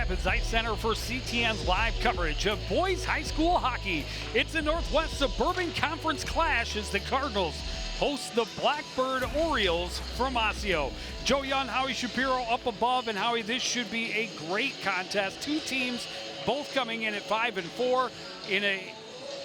Rapids Ice Center for CTN's live coverage of boys high school hockey. It's a Northwest Suburban Conference clash as the Cardinals host the Blackbird Orioles from Osseo. Joe Young, Howie Shapiro up above, and Howie, this should be a great contest. Two teams both coming in at 5-4 in a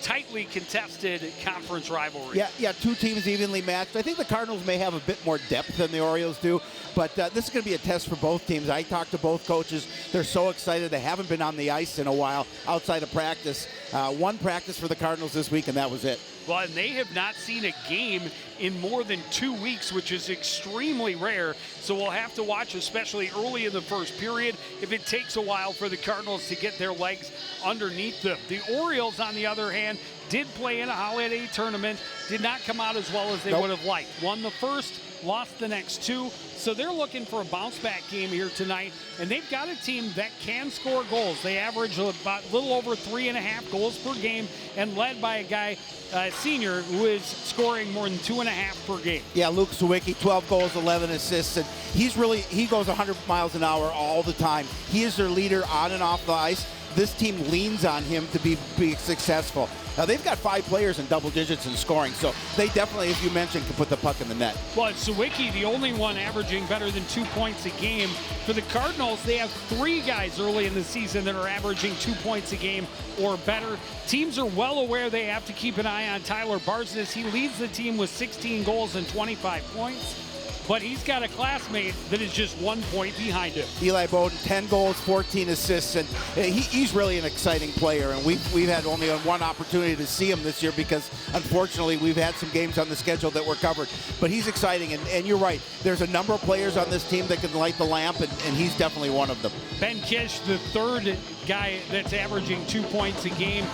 tightly contested conference rivalry. Yeah, two teams evenly matched. I think the Cardinals may have a bit more depth than the Orioles do, but this is going to be a test for both teams. I talked to both coaches. They're so excited. They haven't been on the ice in a while outside of practice. One practice for the Cardinals this week, and that was it. Well, and they have not seen a game in more than 2 weeks, which is extremely rare. So we'll have to watch, especially early in the first period, if it takes a while for the Cardinals to get their legs underneath them. The Orioles, on the other hand, did play in a holiday tournament, did not come out as well as they would have liked. Won the first, lost the next two. So they're looking for a bounce-back game here tonight, and they've got a team that can score goals. They average about a little over 3.5 goals per game, and led by a guy, senior, who is scoring more than 2.5 per game. Yeah, Luke Sawicki, 12 goals, 11 assists, and he goes 100 miles an hour all the time. He is their leader on and off the ice. This team leans on him to be successful. Now, they've got 5 players in double digits in scoring, so they definitely, as you mentioned, can put the puck in the net. Well, Sawicki, the only one averaging better than 2 points a game. For the Cardinals, they have 3 guys early in the season that are averaging 2 points a game or better. Teams are well aware they have to keep an eye on Tyler Barsness. He leads the team with 16 goals and 25 points. But he's got a classmate that is just 1 point behind him. Eli Bowden, 10 goals, 14 assists, and he's really an exciting player. And we've had only one opportunity to see him this year because, unfortunately, we've had some games on the schedule that were covered. But he's exciting, and you're right. There's a number of players on this team that can light the lamp, and he's definitely one of them. Ben Kish, the third guy that's averaging 2 points a game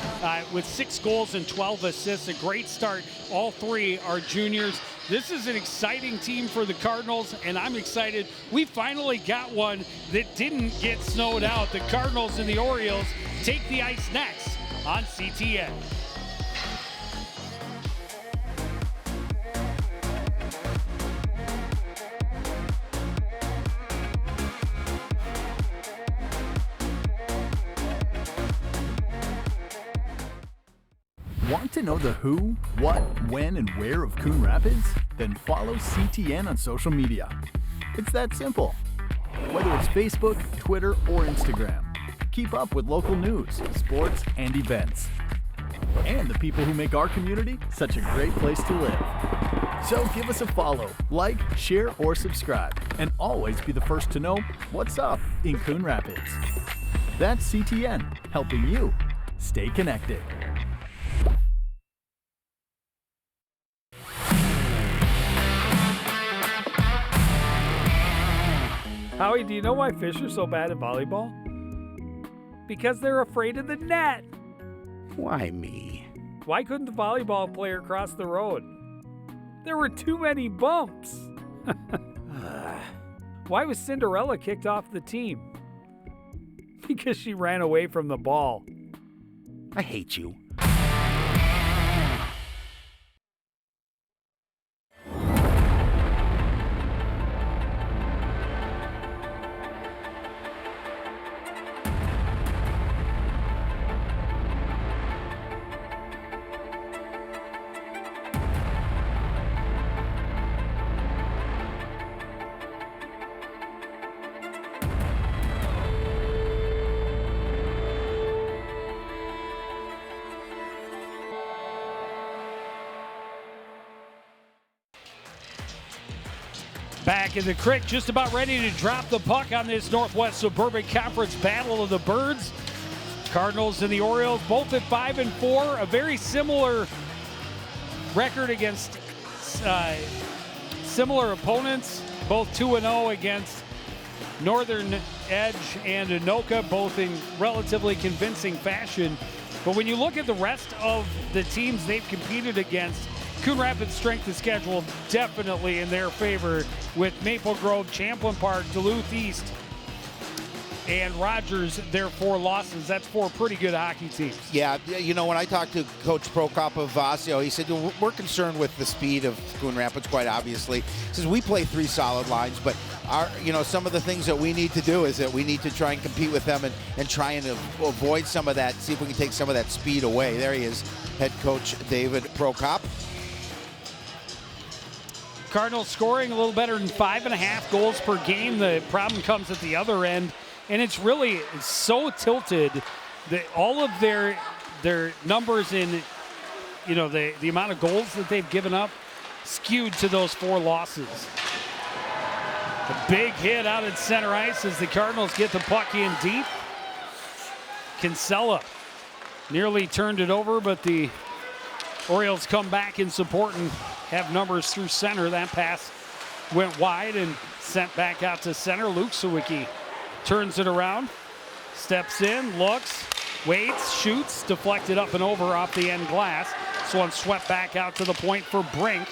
with 6 goals and 12 assists. A great start. All 3 are juniors. This is an exciting team for the Cardinals, and I'm excited. We finally got one that didn't get snowed out. The Cardinals and the Orioles take the ice next on CTN. Want to know the who, what, when, and where of Coon Rapids? Then follow CTN on social media. It's that simple. Whether it's Facebook, Twitter, or Instagram, keep up with local news, sports, and events. And the people who make our community such a great place to live. So give us a follow, like, share, or subscribe, and always be the first to know what's up in Coon Rapids. That's CTN, helping you stay connected. Howie, do you know why fish are so bad at volleyball? Because they're afraid of the net. Why me? Why couldn't the volleyball player cross the road? There were too many bumps. Why was Cinderella kicked off the team? Because she ran away from the ball. I hate you. Back in the creek, just about ready to drop the puck on this Northwest Suburban Conference Battle of the Birds. Cardinals and the Orioles both at 5-4, a very similar record against similar opponents, both 2-0 against Northern Edge and Anoka, both in relatively convincing fashion. But when you look at the rest of the teams they've competed against, Coon Rapids' strength of schedule definitely in their favor, with Maple Grove, Champlain Park, Duluth East, and Rogers, their 4 losses. That's 4 pretty good hockey teams. Yeah, you know, when I talked to Coach Prokop of Osseo, he said, we're concerned with the speed of Coon Rapids, quite obviously. He says, we play 3 solid lines, but some of the things that we need to do is that we need to try and compete with them and try and avoid some of that, see if we can take some of that speed away. There he is, head coach David Prokop. Cardinals scoring a little better than 5.5 goals per game. The problem comes at the other end, and it's so tilted that all of their numbers in, the amount of goals that they've given up skewed to those 4 losses. A big hit out at center ice as the Cardinals get the puck in deep. Kinsella nearly turned it over, but the Orioles come back in support and have numbers through center. That pass went wide and sent back out to center. Luke Sawicki turns it around, steps in, looks, waits, shoots, deflected up and over off the end glass. This one swept back out to the point for Brink.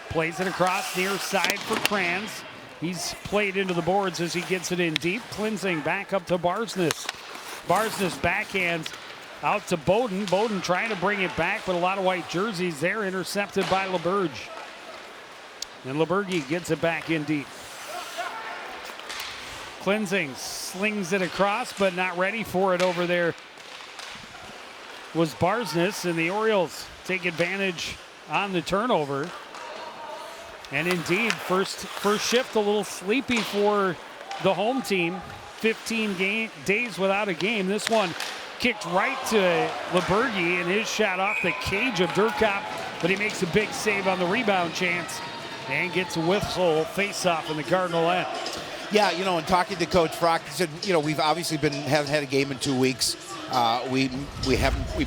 Plays it across near side for Kranz. He's played into the boards as he gets it in deep. Cleansing back up to Barsness. Barsness backhands out to Bowden. Bowden trying to bring it back, but a lot of white jerseys there, intercepted by LeBurge. And LeBurge gets it back in deep. Cleansing slings it across, but not ready for it over there was Barsness, and the Orioles take advantage on the turnover. And indeed, first shift a little sleepy for the home team. 15 days without a game. This one kicked right to LeBurge, and his shot off the cage of Durkop, but he makes a big save on the rebound chance and gets a whistle face-off in the Cardinal end. Yeah, in talking to Coach Frock, he said, we've obviously haven't had a game in 2 weeks. We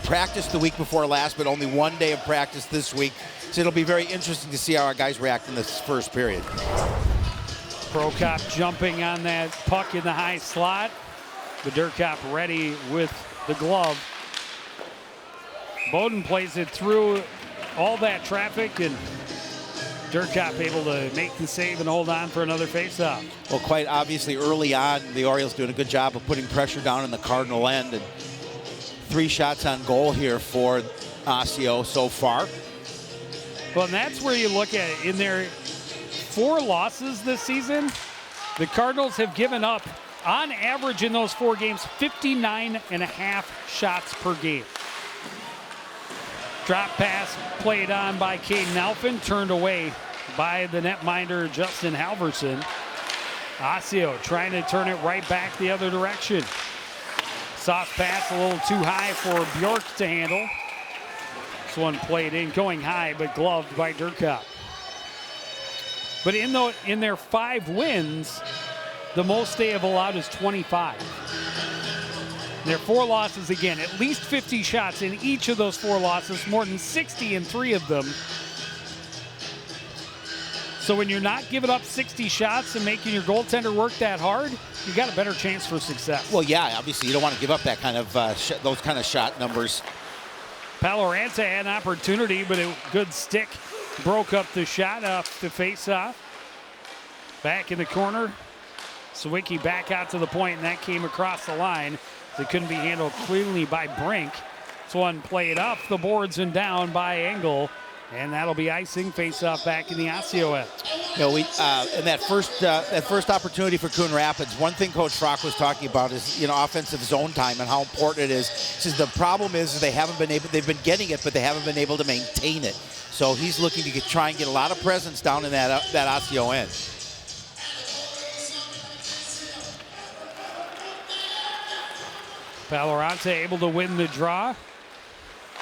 practiced the week before last, but only 1 day of practice this week. So it'll be very interesting to see how our guys react in this first period. Prokop jumping on that puck in the high slot. But Durkop ready with the glove. Bowden plays it through all that traffic, and Durkop able to make the save and hold on for another faceoff. Well, quite obviously early on, the Orioles doing a good job of putting pressure down in the Cardinal end, and 3 shots on goal here for Osseo so far. Well, and that's where you look at it. In their 4 losses this season, the Cardinals have given up, on average in those 4 games, 59.5 shots per game. Drop pass played on by Caden Alphin, turned away by the netminder Justin Halverson. Osseo trying to turn it right back the other direction. Soft pass a little too high for Bjork to handle. This one played in, going high, but gloved by Durkop. But in their 5 wins, the most they have allowed is 25. Their 4 losses, again, at least 50 shots in each of those 4 losses, more than 60 in 3 of them. So when you're not giving up 60 shots and making your goaltender work that hard, you got a better chance for success. Well, yeah, obviously you don't want to give up that kind of those kind of shot numbers. Paloranta had an opportunity, but a good stick broke up the shot off the face-off. Back in the corner. Sawicki back out to the point, and that came across the line. It couldn't be handled cleanly by Brink. This one played up the boards and down by Engel, and that'll be icing. Face-off back in the Osseo end. In that first opportunity for Coon Rapids, one thing Coach Frock was talking about is offensive zone time and how important it is. He says the problem is they've been getting it, but they haven't been able to maintain it. So he's looking to try and get a lot of presence down in that Osseo end. Paloranta able to win the draw.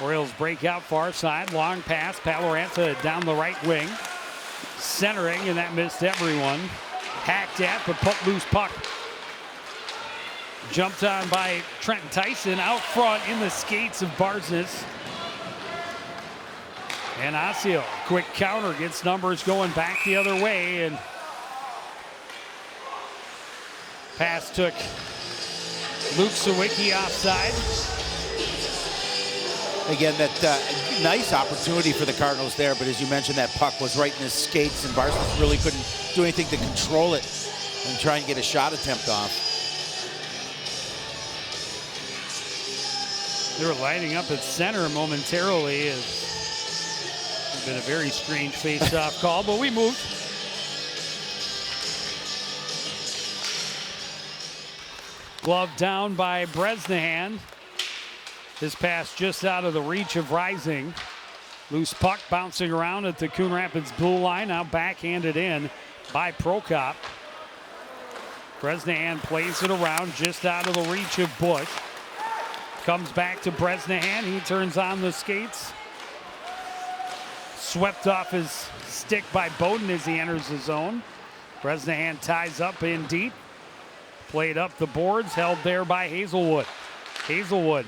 Orioles break out far side. Long pass. Paloranta down the right wing. Centering, and that missed everyone. Hacked at, but put loose puck. Jumped on by Trenton Tyson out front in the skates of Barsness. And Osseo, quick counter, gets numbers going back the other way, and pass took Luke Sawicki offside. Again, that nice opportunity for the Cardinals there, but as you mentioned, that puck was right in his skates, and Barsness really couldn't do anything to control it and try and get a shot attempt off. They were lining up at center momentarily. It's been a very strange face-off call, but we moved. Glove down by Bresnahan. His pass just out of the reach of Rising. Loose puck bouncing around at the Coon Rapids blue line. Now backhanded in by Prokop. Bresnahan plays it around just out of the reach of Bush. Comes back to Bresnahan. He turns on the skates. Swept off his stick by Bowden as he enters the zone. Bresnahan ties up in deep. Played up the boards, held there by Hazelwood. Hazelwood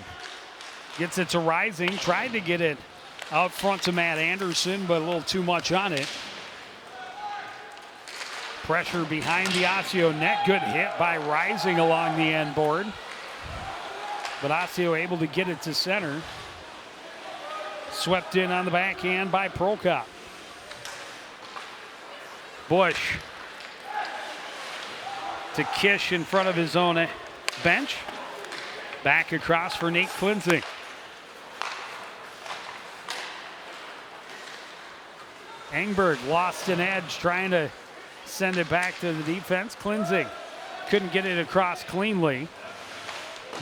gets it to Rising. Tried to get it out front to Matt Anderson, but a little too much on it. Pressure behind the Osseo net. Good hit by Rising along the end board. But Osseo able to get it to center. Swept in on the backhand by Prokop. Bush to Kish in front of his own bench. Back across for Nate Klinzing. Engberg lost an edge trying to send it back to the defense. Klinzing couldn't get it across cleanly.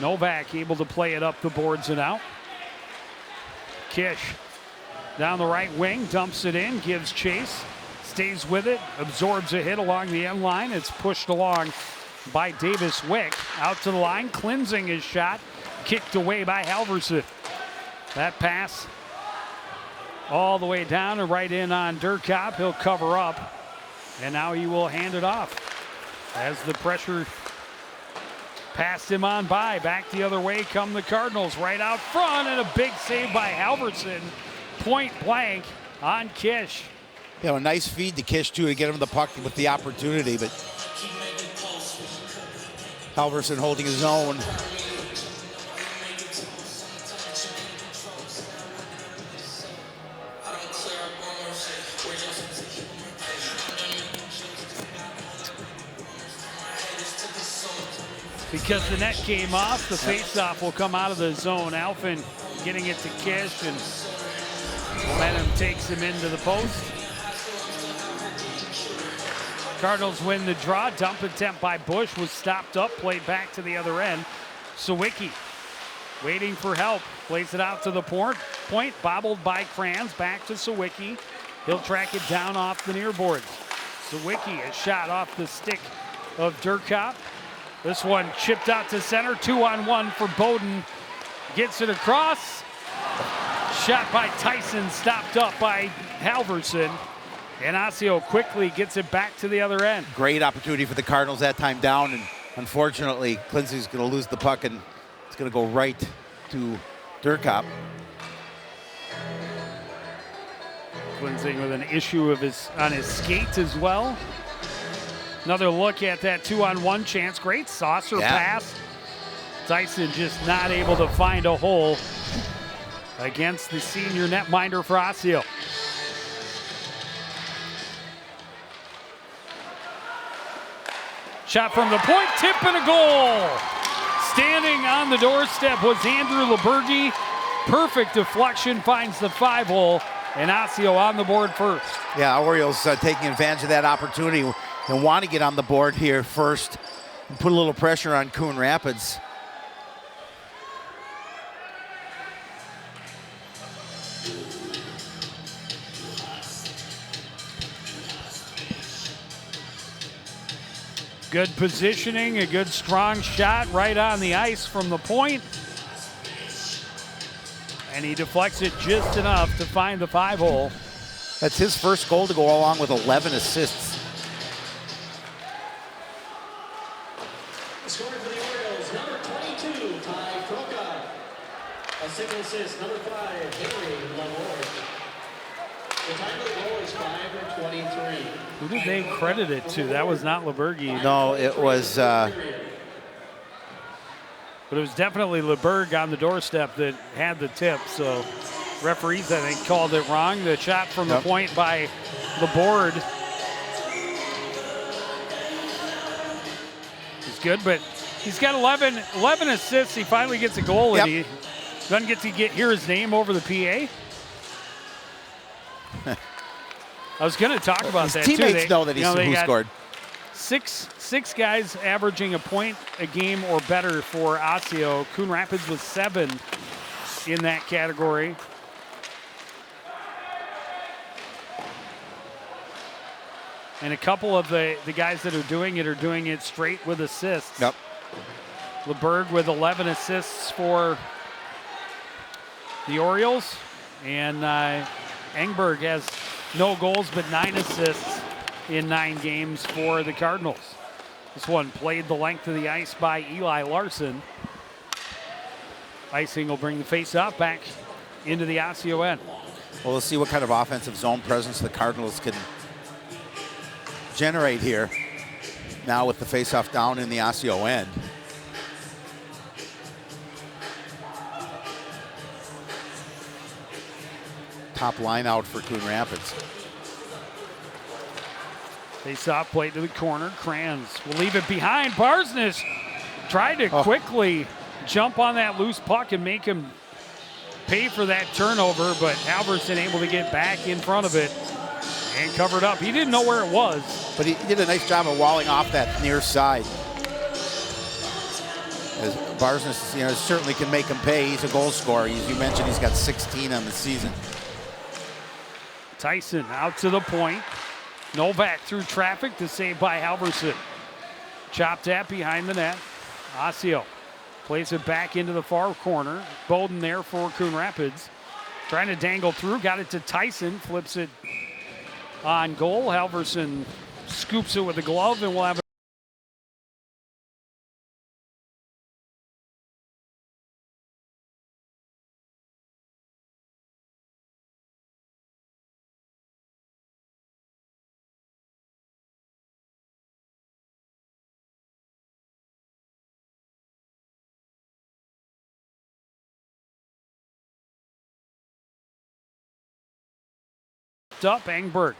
Novak able to play it up the boards and out. Kish down the right wing, dumps it in, gives chase, stays with it, absorbs a hit along the end line. It's pushed along by Davis Wick. Out to the line, Klinzing his shot, kicked away by Halverson. That pass all the way down and right in on Durkop. He'll cover up, and now he will hand it off as the pressure passed him on by. Back the other way come the Cardinals, right out front, and a big save by Halverson. Point blank on Kish. You know, a nice feed to Kish, too, to get him the puck with the opportunity, but Halverson holding his own. Because the net came off, the faceoff will come out of the zone. Alphin getting it to Kish, and momentum takes him into the post. Cardinals win the draw. Dump attempt by Bush was stopped up, played back to the other end. Sawicki waiting for help. Plays it out to the point, bobbled by Kranz. Back to Sawicki. He'll track it down off the near boards. Sawicki, a shot off the stick of Durkop. This one chipped out to center, 2-on-1 for Bowden. Gets it across. Shot by Tyson, stopped up by Halverson. And Osseo quickly gets it back to the other end. Great opportunity for the Cardinals that time down, and unfortunately, Klinzing's going to lose the puck, and it's going to go right to Durkop. Klinzing with an issue of on his skate as well. Another look at that 2-on-1 chance. Great saucer pass. Tyson just not able to find a hole against the senior netminder for Osseo. Shot from the point, tip and a goal. Standing on the doorstep was Andrew Lebergi. Perfect deflection, finds the 5-hole, and Osseo on the board first. Yeah, Orioles taking advantage of that opportunity and want to get on the board here first and put a little pressure on Coon Rapids. Good positioning, a good strong shot right on the ice from the point. And he deflects it just enough to find the 5-hole. That's his first goal to go along with 11 assists. Scoring for the Orioles, number 22, Ty Prokop. A single assist, number 5, Henry Lamore. The time of the goal is 5:23. Who did they credit it to? That was not Lebergi. No, it was... But it was definitely LeBerg on the doorstep that had the tip, so referees, I think, called it wrong. The shot from the point by the board is good, but he's got 11 assists. He finally gets a goal, and he doesn't get to hear his name over the PA. I was going to talk about that, too. His teammates know that who scored. Six guys averaging a point a game or better for Osseo. Coon Rapids with 7 in that category. And a couple of the guys that are doing it straight with assists. Yep. LeBerg with 11 assists for the Orioles. And Engberg has no goals but 9 assists in 9 games for the Cardinals. This one played the length of the ice by Eli Larson. Icing will bring the face-off back into the Osseo end. Well, we'll see what kind of offensive zone presence the Cardinals can generate here. Now with the face-off down in the Osseo end. Top line out for Coon Rapids. Face-off played to the corner. Kranz will leave it behind. Barsness tried to quickly jump on that loose puck and make him pay for that turnover, but Halverson able to get back in front of it and covered up. He didn't know where it was. But he did a nice job of walling off that near side. As Barsness, certainly can make him pay. He's a goal scorer. As you mentioned, he's got 16 on the season. Tyson out to the point. Novak through traffic to save by Halverson. Chopped at behind the net. Osseo plays it back into the far corner. Bowden there for Coon Rapids. Trying to dangle through. Got it to Tyson. Flips it on goal. Halverson scoops it with a glove, and we'll have up. Engberg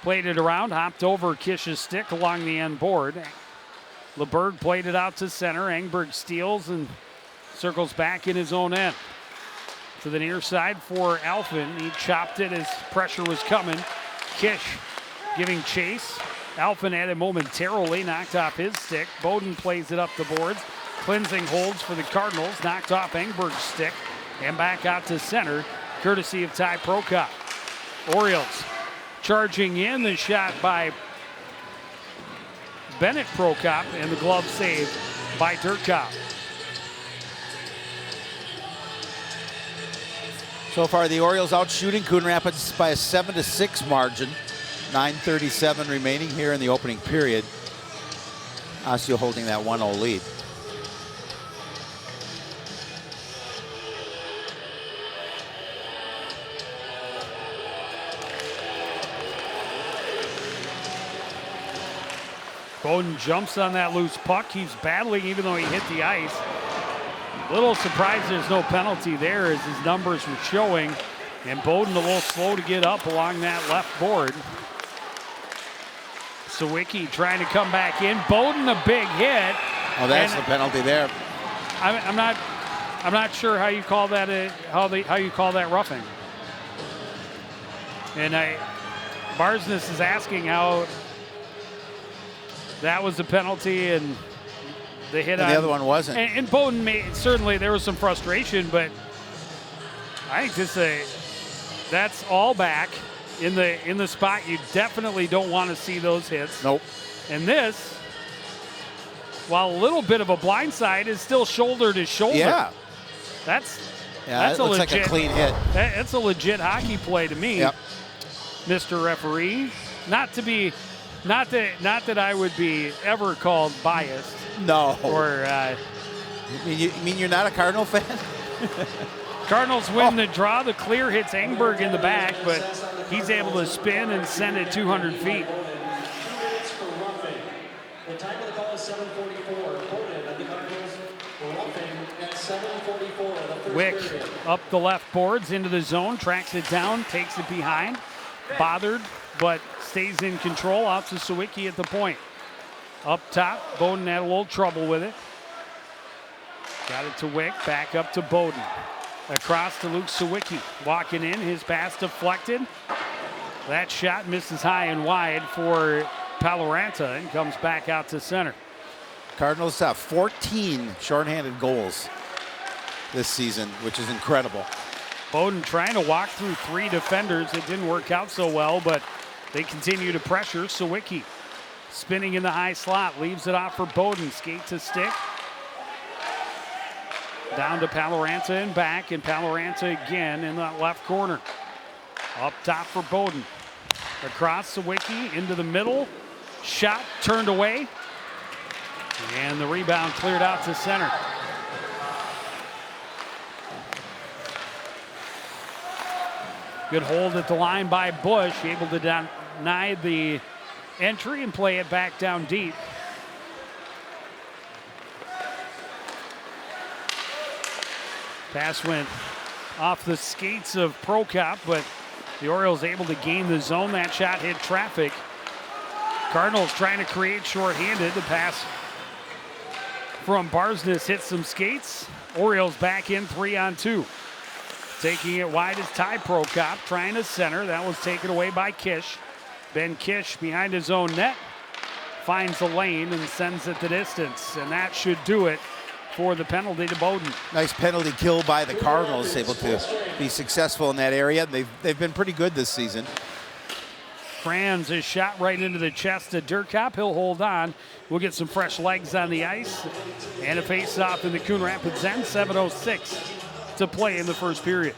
played it around, hopped over Kish's stick along the end board. LeBerg played it out to center. Engberg steals and circles back in his own end. To the near side for Alphen. He chopped it as pressure was coming. Kish giving chase. Alphen had it momentarily, knocked off his stick. Bowden plays it up the boards. Cleansing holds for the Cardinals, knocked off Engberg's stick and back out to center, courtesy of Ty Prokop. Orioles charging in, the shot by Bennett Prokop, and the glove saved by Durkop. So far, the Orioles out shooting Coon Rapids by a 7-6 margin. 9:37 remaining here in the opening period. Osseo holding that 1-0 lead. Bowden jumps on that loose puck. He's battling even though he hit the ice. Little surprised there's no penalty there as his numbers were showing. And Bowden a little slow to get up along that left board. Sawicki trying to come back in. Bowden a big hit. Oh, that's the penalty there. I'm not sure how you call that how you call that roughing. And Barsness is asking how that was a penalty and the hit on the other one wasn't. And Bowden certainly there was some frustration, but I think that's all back in the spot you definitely don't want to see those hits. Nope. And this, while a little bit of a blindside, is still shoulder to shoulder. Yeah. That's it looks like a clean hit. That's a legit hockey play to me, yep. Mr. Referee. Not that I would be ever called biased. No. Or you mean you're not a Cardinal fan? Cardinals win the draw. The clear hits Engberg in the back, but he's able to spin and send it 200 feet. The time of the call is 7:44. Opponent of the Cardinals roughing at 7:44 of the first Wick period. up the left boards into the zone, tracks it down, takes it behind. Bothered, but stays in control out to Sawicki at the point. Up top, Bowden had a little trouble with it. Got it to Wick, back up to Bowden. Across to Luke Sawicki, walking in, his pass deflected. That shot misses high and wide for Paloranta and comes back out to center. Cardinals have 14 shorthanded goals this season, which is incredible. Bowden trying to walk through 3 defenders. It didn't work out so well, but they continue to pressure. Sawicki spinning in the high slot, leaves it off for Bowden. Skate to stick. Down to Paloranta and back, and Paloranta again in that left corner. Up top for Bowden. Across Sawicki into the middle. Shot turned away. And the rebound cleared out to center. Good hold at the line by Bush, able to deny the entry and play it back down deep. Pass went off the skates of Prokop, but the Orioles able to gain the zone. That shot hit traffic. Cardinals trying to create shorthanded. The pass from Barsness hits some skates. Orioles back in 3-on-2. Taking it wide is Ty Prokop, trying to center. That was taken away by Kish. Ben Kish behind his own net. Finds the lane and sends it the distance. And that should do it for the penalty to Bowden. Nice penalty kill by the Cardinals, able to be successful in that area. They've been pretty good this season. Franz is shot right into the chest of Durkop. He'll hold on. We'll get some fresh legs on the ice. And a face-off in the Coon Rapids end. 7:06 to play in the first period.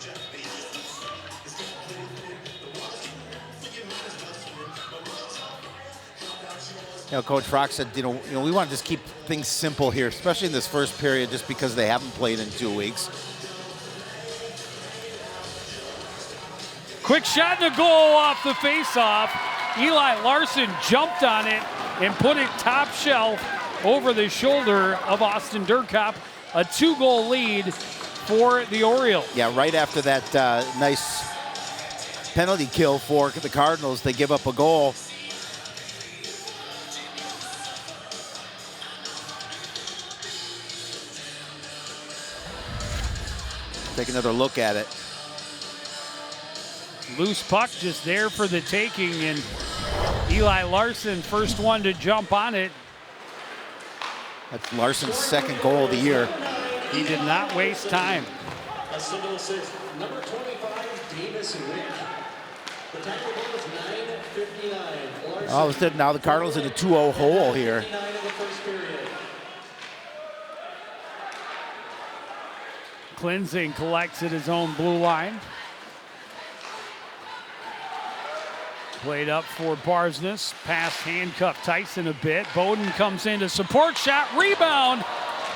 Coach Frock said, we want to just keep things simple here, especially in this first period, just because they haven't played in 2 weeks. Quick shot and a goal off the face-off. Eli Larson jumped on it and put it top shelf over the shoulder of Austin Durkop. A 2-goal lead for the Orioles. Yeah, right after that nice penalty kill for the Cardinals, they give up a goal. Take another look at it. Loose puck just there for the taking, and Eli Larson, first one to jump on it. That's Larson's second goal of the year. He did not waste time. A single assist, number 25, Davis Wick. The time of goal is 9:59. All of a sudden, now the Cardinals in a 2-0 hole here. 9 of the first period. Cleansing collects at his own blue line. Played up for Barsness. Pass handcuffed Tyson a bit. Bowden comes in to support. Shot, rebound.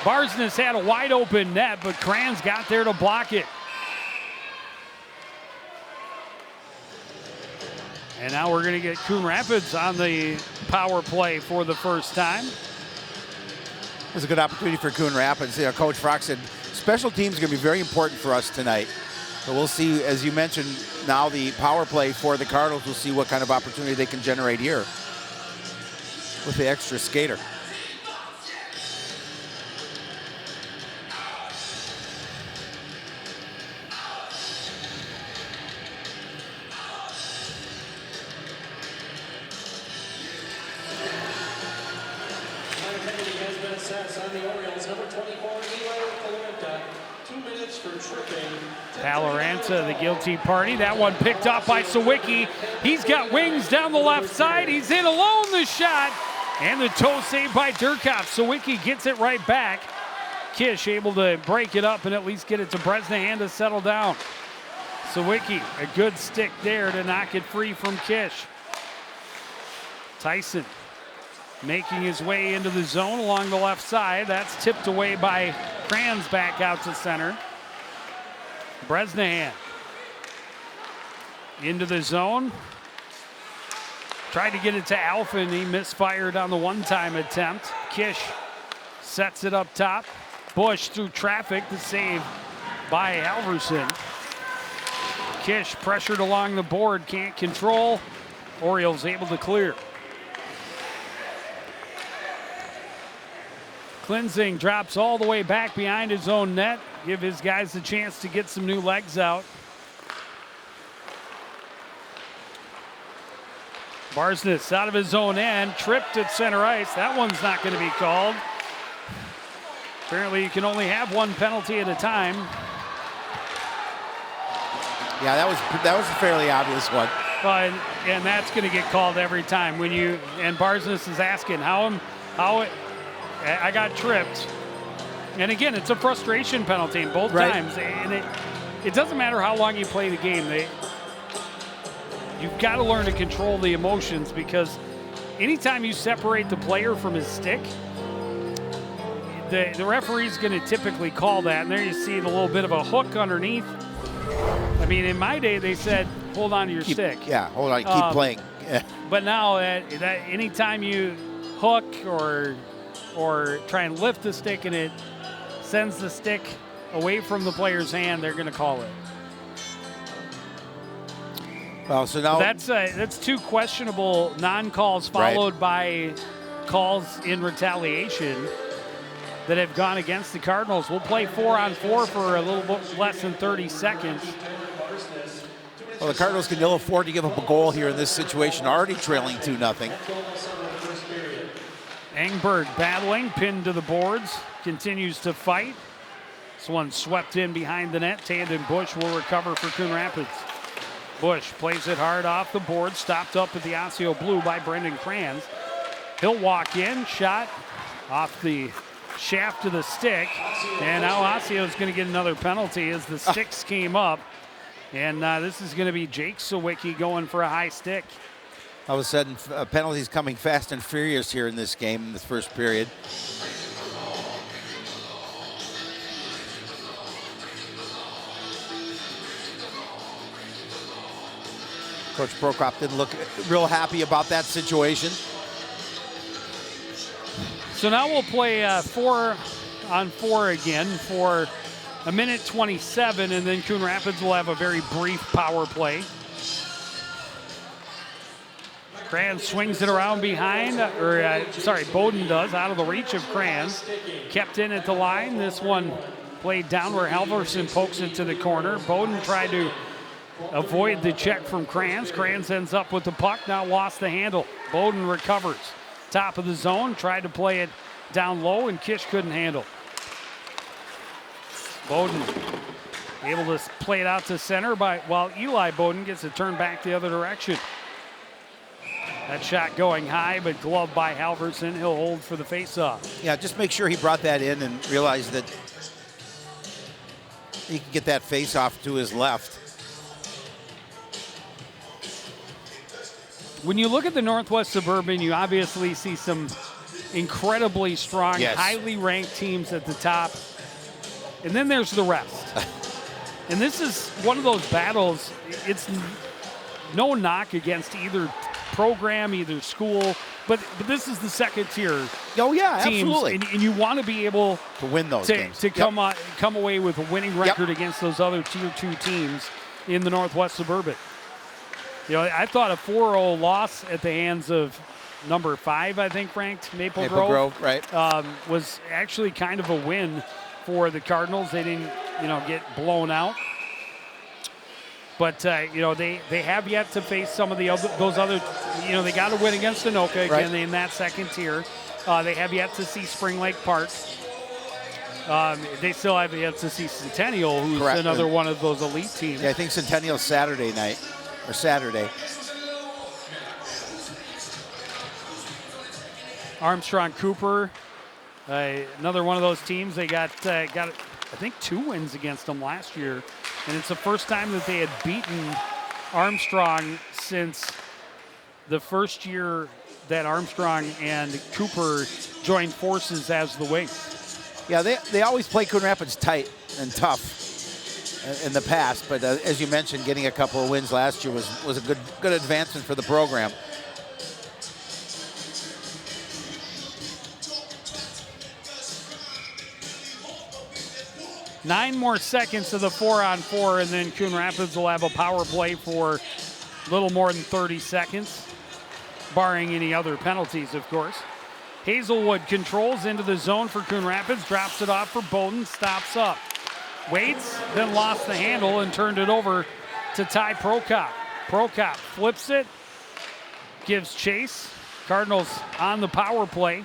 Barsness had a wide open net, but Kranz got there to block it. And now we're going to get Coon Rapids on the power play for the first time. It's a good opportunity for Coon Rapids. Coach Frock said special teams are going to be very important for us tonight. So we'll see, as you mentioned, now the power play for the Cardinals. We'll see what kind of opportunity they can generate here with the extra skater. On the Orioles, number 24, Eli Paloranta. 2 minutes for tripping. Paloranta, the guilty party. That one picked up by Sawicki. He's got wings down the left side. He's in alone, the shot. And the toe saved by Durkop. Sawicki gets it right back. Kish able to break it up and at least get it to Bresnahan to settle down. Sawicki, a good stick there to knock it free from Kish. Tyson making his way into the zone along the left side. That's tipped away by Kranz back out to center. Bresnahan into the zone. Tried to get it to Alphen. He misfired on the one-time attempt. Kish sets it up top. Bush through traffic, the save by Halverson. Kish pressured along the board, can't control. Orioles able to clear. Cleansing drops all the way back behind his own net. Give his guys a chance to get some new legs out. Barsness out of his own end, tripped at center ice. That one's not going to be called. Apparently you can only have one penalty at a time. Yeah, that was a fairly obvious one. And that's going to get called every time when you, and Barsness is asking how I got tripped. And again, it's a frustration penalty in both times. And it doesn't matter how long you play the game. You've got to learn to control the emotions, because anytime you separate the player from his stick, the referee's going to typically call that. And there you see the little bit of a hook underneath. I mean, in my day, they said, hold on to your stick. Yeah, hold on, keep playing. Yeah. But now, that anytime you hook or try and lift the stick and it sends the stick away from the player's hand, they're going to call it. Well, so now that's two questionable non-calls followed by calls in retaliation that have gone against the Cardinals. We'll play 4-on-4 for a little bit less than 30 seconds. Well, the Cardinals can ill afford to give up a goal here in this situation, already trailing 2-0. Engberg battling, pinned to the boards, continues to fight. This one swept in behind the net. Tandon Bush will recover for Coon Rapids. Bush plays it hard off the board, stopped up at the Osseo blue by Brendan Kranz. He'll walk in, shot off the shaft of the stick, and now Osseo is going to get another penalty as the sticks came up. And this is going to be Jake Sawicki going for a high stick. All of a sudden, penalties coming fast and furious here in this game in this first period. Coach Prokop didn't look real happy about that situation. So now we'll play 4-on-4 again for a minute 27, and then Coon Rapids will have a very brief power play. Kranz swings it around behind, Bowden does, out of the reach of Kranz. Kept in at the line. This one played down where Halverson pokes it to the corner. Bowden tried to avoid the check from Kranz. Kranz ends up with the puck, now lost the handle. Bowden recovers. Top of the zone, tried to play it down low, and Kish couldn't handle. Bowden able to play it out to center while Eli Bowden gets it turned back the other direction. That shot going high, but gloved by Halverson. He'll hold for the faceoff. Yeah, just make sure he brought that in and realized that he can get that faceoff to his left. When you look at the Northwest Suburban, you obviously see some incredibly strong, highly ranked teams at the top. And then there's the rest. And this is one of those battles. It's no knock against either program, either school, but this is the second tier. Oh yeah, teams, absolutely. And you want to be able to win those games, to come away with a winning record against those other tier 2 teams in the Northwest Suburban. You know, I thought a 4-0 loss at the hands of number 5, I think, ranked Maple Grove, was actually kind of a win for the Cardinals. They didn't, get blown out. But, they have yet to face some of those other, they got to win against Anoka again in that second tier. They have yet to see Spring Lake Park. They still have yet to see Centennial, who's another one of those elite teams. Yeah, I think Centennial's Saturday night. Or Saturday. Armstrong Cooper, another one of those teams. They got I think 2 wins against them last year, and it's the first time that they had beaten Armstrong since the first year that Armstrong and Cooper joined forces as the Wings. Yeah, they always play Coon Rapids tight and tough in the past, but as you mentioned, getting a couple of wins last year was a good advancement for the program. Nine more seconds of the 4-on-4, and then Coon Rapids will have a power play for a little more than 30 seconds, barring any other penalties, of course. Hazelwood controls into the zone for Coon Rapids, drops it off for Bowden, stops up. Waits, then lost the handle and turned it over to Ty Prokop. Prokop flips it, gives chase. Cardinals on the power play.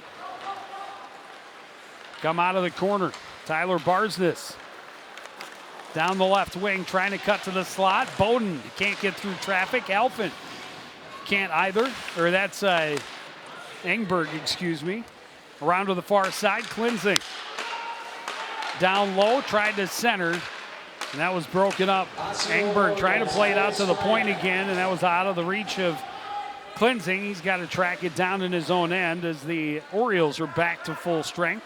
Come out of the corner. Tyler Barsness down the left wing, trying to cut to the slot. Bowden can't get through traffic. Alphen can't either. Or that's Engberg, excuse me. Around to the far side, Klinzing. Down low, tried to center, and that was broken up. Engberg trying to play it out to the point again, and that was out of the reach of Klinzing. He's got to track it down in his own end as the Orioles are back to full strength.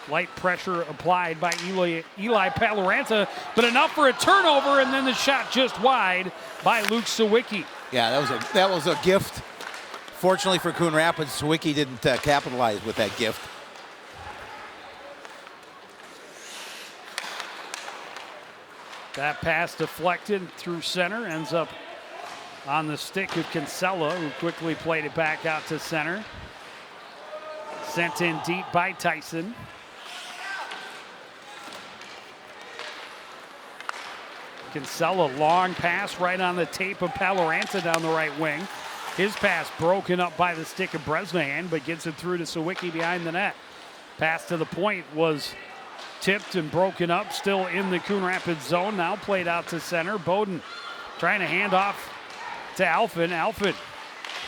Light pressure applied by Eli Paloranta, but enough for a turnover, and then the shot just wide by Luke Sawicki. Yeah, that was a gift. Fortunately for Coon Rapids, Sawicki didn't capitalize with that gift. That pass deflected through center, ends up on the stick of Kinsella, who quickly played it back out to center. Sent in deep by Tyson. Kinsella, long pass right on the tape of Paloranta down the right wing. His pass broken up by the stick of Bresnahan, but gets it through to Sawicki behind the net. Pass to the point was tipped and broken up, still in the Coon Rapids zone. Now played out to center. Bowden trying to hand off to Alphen. Alphen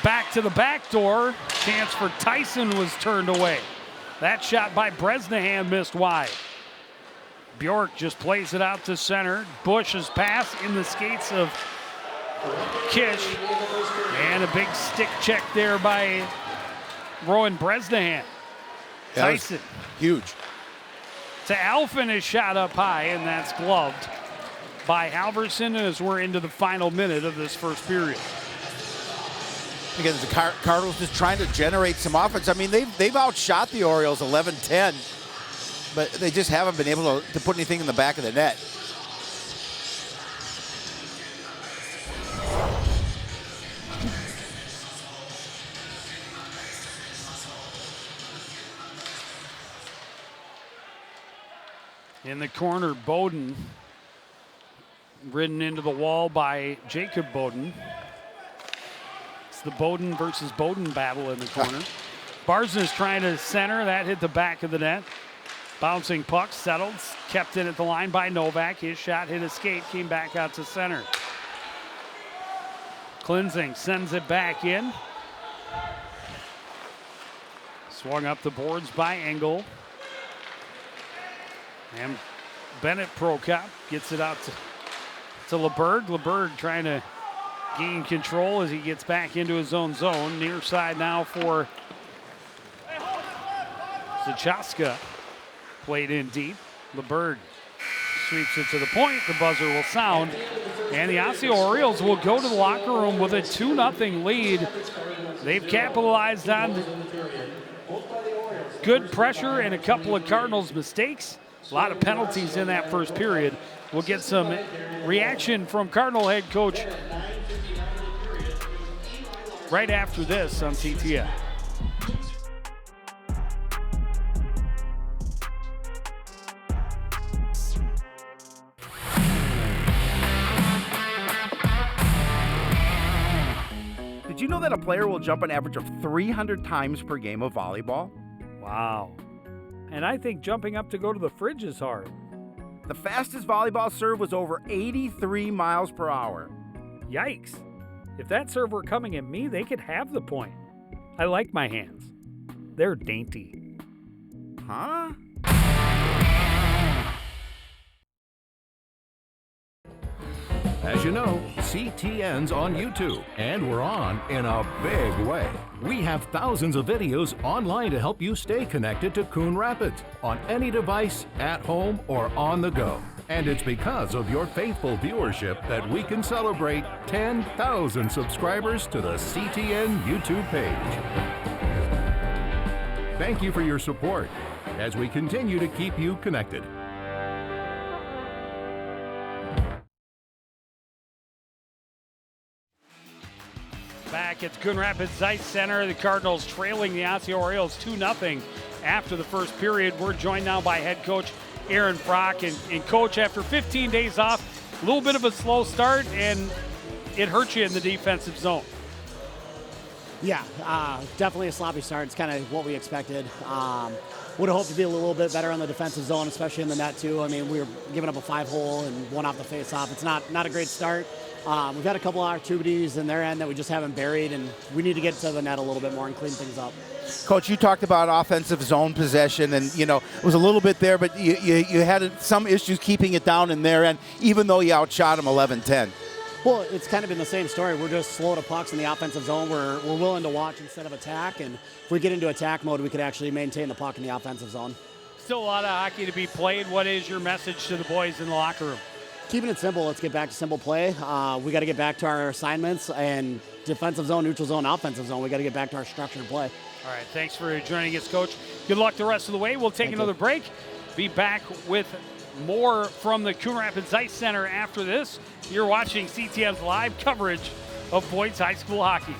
back to the back door. Chance for Tyson was turned away. That shot by Bresnahan missed wide. Bjork just plays it out to center. Bush's pass in the skates of Kish. And a big stick check there by Rowan Bresnahan. Tyson. Huge. To Alphen is shot up high, and that's gloved by Halverson as we're into the final minute of this first period. Again, the Cardinals just trying to generate some offense. I mean, they've outshot the Orioles 11-10, but they just haven't been able to put anything in the back of the net. In the corner, Bowden, ridden into the wall by Jacob Bowden. It's the Bowden versus Bowden battle in the corner. Barsness trying to center, that hit the back of the net. Bouncing puck, settled, kept in at the line by Novak. His shot hit a skate, came back out to center. Klinzing sends it back in. Swung up the boards by Engel. And Bennett Prokop gets it out to LeBerg. LeBerg trying to gain control as he gets back into his own zone. Near side now for Zachaska. Played in deep. LeBerg sweeps it to the point. The buzzer will sound. And the Osseo Orioles will go to the locker room with a 2-0 lead. They've capitalized on good pressure and a couple of Cardinals mistakes. A lot of penalties in that first period. We'll get some reaction from Cardinal head coach right after this on TTF. Did you know that a player will jump an average of 300 times per game of volleyball? Wow. And I think jumping up to go to the fridge is hard. The fastest volleyball serve was over 83 miles per hour. Yikes. If that serve were coming at me, they could have the point. I like my hands. They're dainty. Huh? As you know, CTN's on YouTube, and we're on in a big way. We have thousands of videos online to help you stay connected to Coon Rapids on any device, at home, or on the go. And it's because of your faithful viewership that we can celebrate 10,000 subscribers to the CTN YouTube page. Thank you for your support as we continue to keep you connected. Back at the Coon Rapids Ice Center, the Cardinals trailing the Osseo Orioles 2-0 after the first period. We're joined now by head coach Aaron Frock. And coach, after 15 days off, a little bit of a slow start, and it hurt you in the defensive zone. Yeah, definitely a sloppy start. It's kind of what we expected. Would have hoped to be a little bit better on the defensive zone, especially in the net too. I mean, we were giving up a 5-hole and one off the face-off. It's not a great start. We've had a couple of opportunities in their end that we just haven't buried, and we need to get to the net a little bit more and clean things up. Coach, you talked about offensive zone possession, and it was a little bit there, but you had some issues keeping it down in their end, even though you outshot them 11-10. Well, it's kind of been the same story. We're just slow to pucks in the offensive zone. We're willing to watch instead of attack, and if we get into attack mode, we could actually maintain the puck in the offensive zone. Still a lot of hockey to be played. What is your message to the boys in the locker room? Keeping it simple. Let's get back to simple play. We got to get back to our assignments and defensive zone, neutral zone, offensive zone. We got to get back to our structured play. All right, thanks for joining us, Coach. Good luck the rest of the way. We'll take another break. Be back with more from the Coon Rapids Ice Center after this. You're watching CTN's live coverage of boys high school hockey.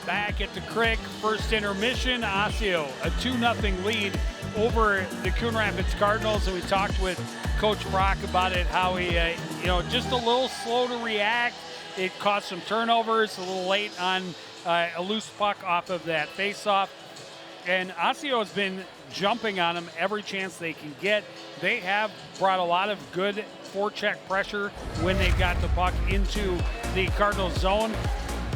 Back at the creek, first intermission, Osseo, a 2-0 lead over the Coon Rapids Cardinals. And we talked with Coach Brock about it, how he, just a little slow to react. It caused some turnovers, a little late on a loose puck off of that faceoff. And Osseo has been jumping on them every chance they can get. They have brought a lot of good forecheck pressure when they got the puck into the Cardinals zone.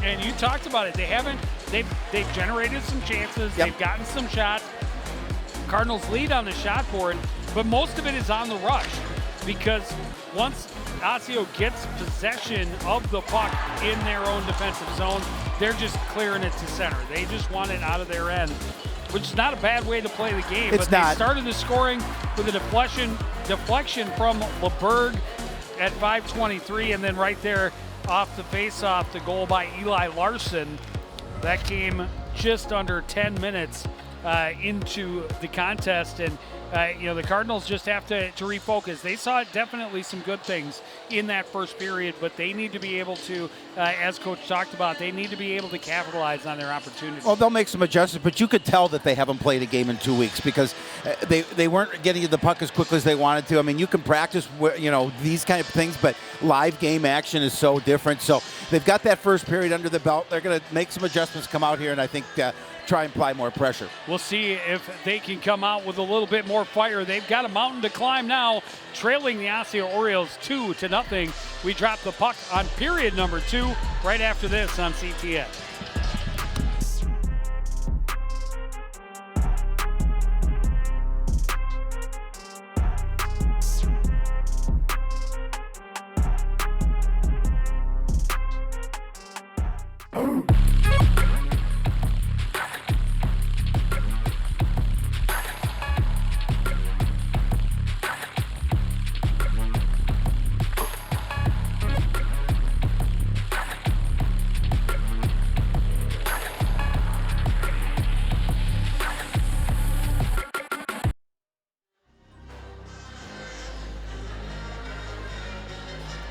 And you talked about it. They've generated some chances. Yep. They've gotten some shots. Cardinals lead on the shot board, but most of it is on the rush, because once Osseo gets possession of the puck in their own defensive zone, they're just clearing it to center. They just want it out of their end, which is not a bad way to play the game. It's but not. They started the scoring with a deflection from LeBerg at 5:23, and then right there off the face-off, the goal by Eli Larson. That came just under 10 minutes into the contest, and the Cardinals just have to refocus. They saw definitely some good things in that first period, but they need to be able to, as Coach talked about, they need to be able to capitalize on their opportunities. Well, they'll make some adjustments, but you could tell that they haven't played a game in 2 weeks, because they weren't getting to the puck as quickly as they wanted to. I mean, you can practice, these kind of things, but live game action is so different. So they've got that first period under the belt. They're going to make some adjustments, come out here, and I think try and apply more pressure. We'll see if they can come out with a little bit more fire. They've got a mountain to climb now, trailing the Osseo Orioles 2-0. We drop the puck on period number 2 right after this on CTN.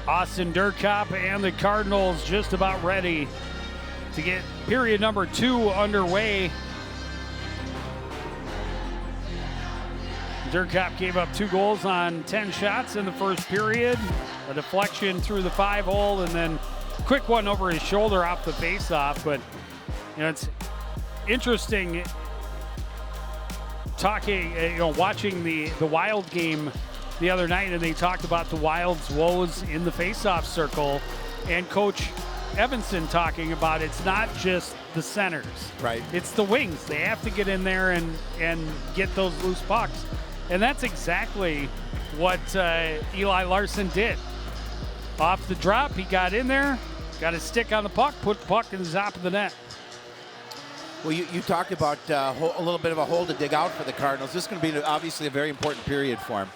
Austin Durkop and the Cardinals just about ready to get period number 2 underway. Durkop gave up 2 goals on 10 shots in the first period. A deflection through the 5-hole, and then a quick one over his shoulder off the faceoff. But it's interesting watching the Wild game the other night, and they talked about the Wild's woes in the faceoff circle, and Coach Evanson talking about it's not just the centers. Right. It's the wings. They have to get in there and get those loose pucks. And that's exactly what Eli Larson did. Off the drop, he got in there, Got his stick on the puck, put the puck in the top of the net. Well, you talked about a little bit of a hole to dig out for the Cardinals. This is going to be obviously a very important period for him.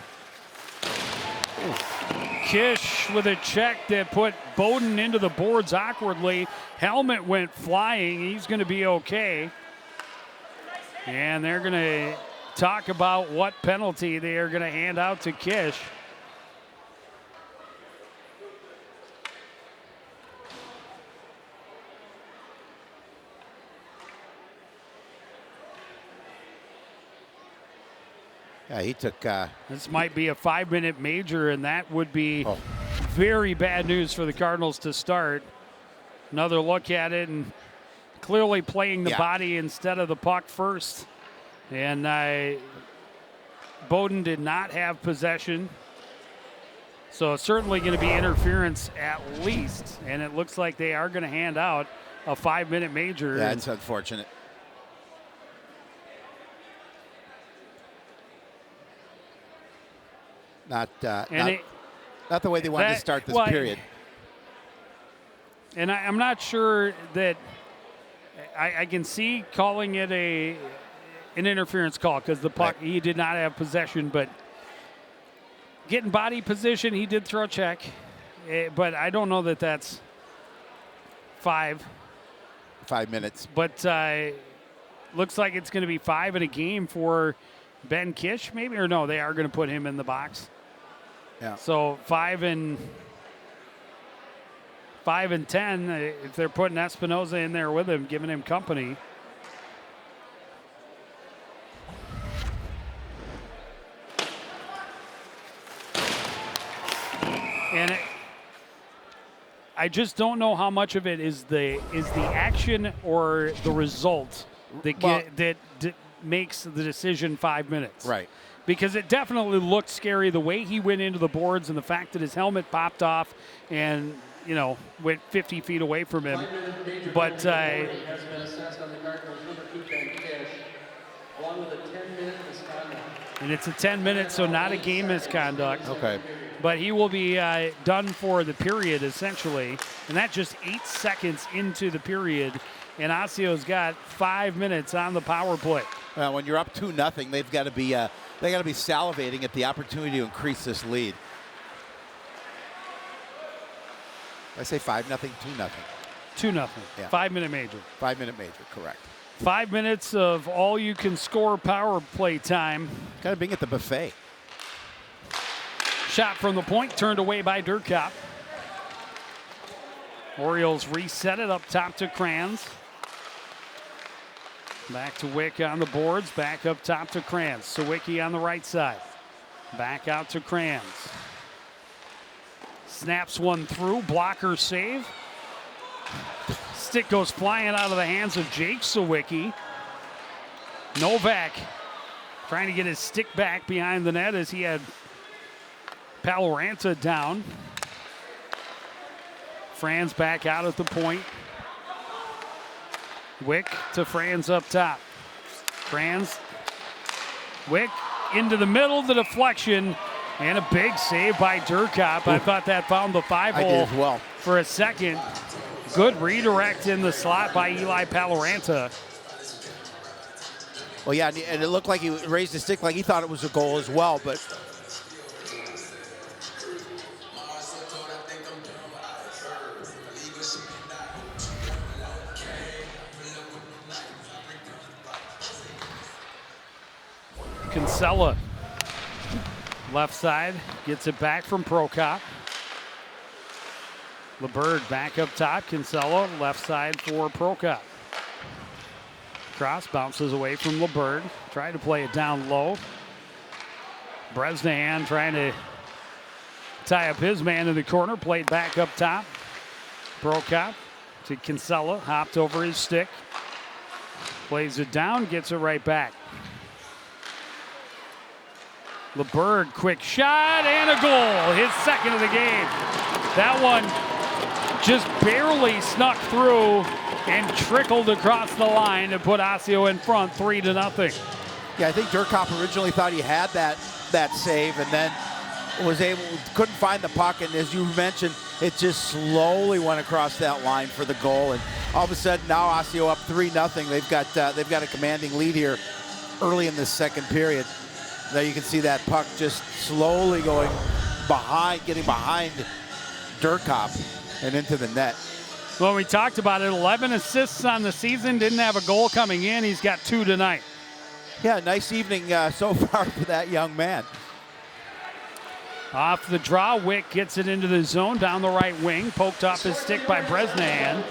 Kish with a check that put Bowden into the boards awkwardly. Helmet went flying. He's going to be okay. And they're going to talk about what penalty they are going to hand out to Kish. Yeah, he took. This might be a 5-minute major, and that would be very bad news for the Cardinals to start. Another look at it, and clearly playing the body instead of the puck first. And Bowden did not have possession. So certainly going to be interference at least. And it looks like they are going to hand out a 5-minute major. That's unfortunate. Not the way they wanted to start this period. And I'm not sure that I can see calling it an interference call because the puck, he did not have possession, but getting body position, he did throw a check. But I don't know that that's 5 minutes. But looks like it's going to be 5 in a game for Ben Kish, maybe, or no, they are going to put him in the box. Yeah. So 5 and 10, if they're putting Espinoza in there with him, giving him company. And I just don't know how much of it is the action or the result that makes the decision 5 minutes. Right. Because it definitely looked scary the way he went into the boards and the fact that his helmet popped off and, went 50 feet away from him. But has been assessed on the Cardinals number 2 Ben Kish, along with a 10-minute misconduct. And it's a 10-minute, so not a game misconduct. Okay. But he will be done for the period, essentially. And that just 8 seconds into the period. And Osseo's got 5 minutes on the power play. Well, when you're up 2-0, they've got to be salivating at the opportunity to increase this lead. I say 5-0, 2-0. 2-0. Yeah. 5-minute major. 5-minute major, correct. 5 minutes of all-you-can-score power play time. Kind of being at the buffet. Shot from the point, turned away by Durkop. Orioles reset it up top to Kranz. Back to Wick on the boards, back up top to Kranz. Sawicki on the right side. Back out to Kranz. Snaps one through, blocker save. Stick goes flying out of the hands of Jake Sawicki. Novak trying to get his stick back behind the net as he had Paloranta down. Franz back out at the point. Wick to Franz up top. Franz, Wick into the middle, the deflection, and a big save by Durkop. I thought that found the 5-hole I did as well. for a second. Good redirect in the slot by Eli Paloranta. Well, yeah, and it looked like he raised his stick like he thought it was a goal as well, but Kinsella, left side, gets it back from Prokop. LeBird back up top. Kinsella, left side for Prokop. Cross bounces away from LeBird. Trying to play it down low. Bresnahan trying to tie up his man in the corner. Played back up top. Prokop to Kinsella. Hopped over his stick. Plays it down. Gets it right back. LeBird, quick shot and a goal. His second of the game. That one just barely snuck through and trickled across the line to put Osseo in front 3-0. yeah, I think Durkop originally thought he had that save and then couldn't find the puck, and as you mentioned, it just slowly went across that line for the goal, and all of a sudden now Osseo up 3-0. They've got a commanding lead here early in this second period. Now you can see that puck just slowly going behind, getting behind Durkop and into the net. Well, we talked about it. 11 assists on the season. Didn't have a goal coming in. He's got 2 tonight. Yeah, nice evening so far for that young man. Off the draw, Wick gets it into the zone down the right wing. Poked off his stick by Bresnahan.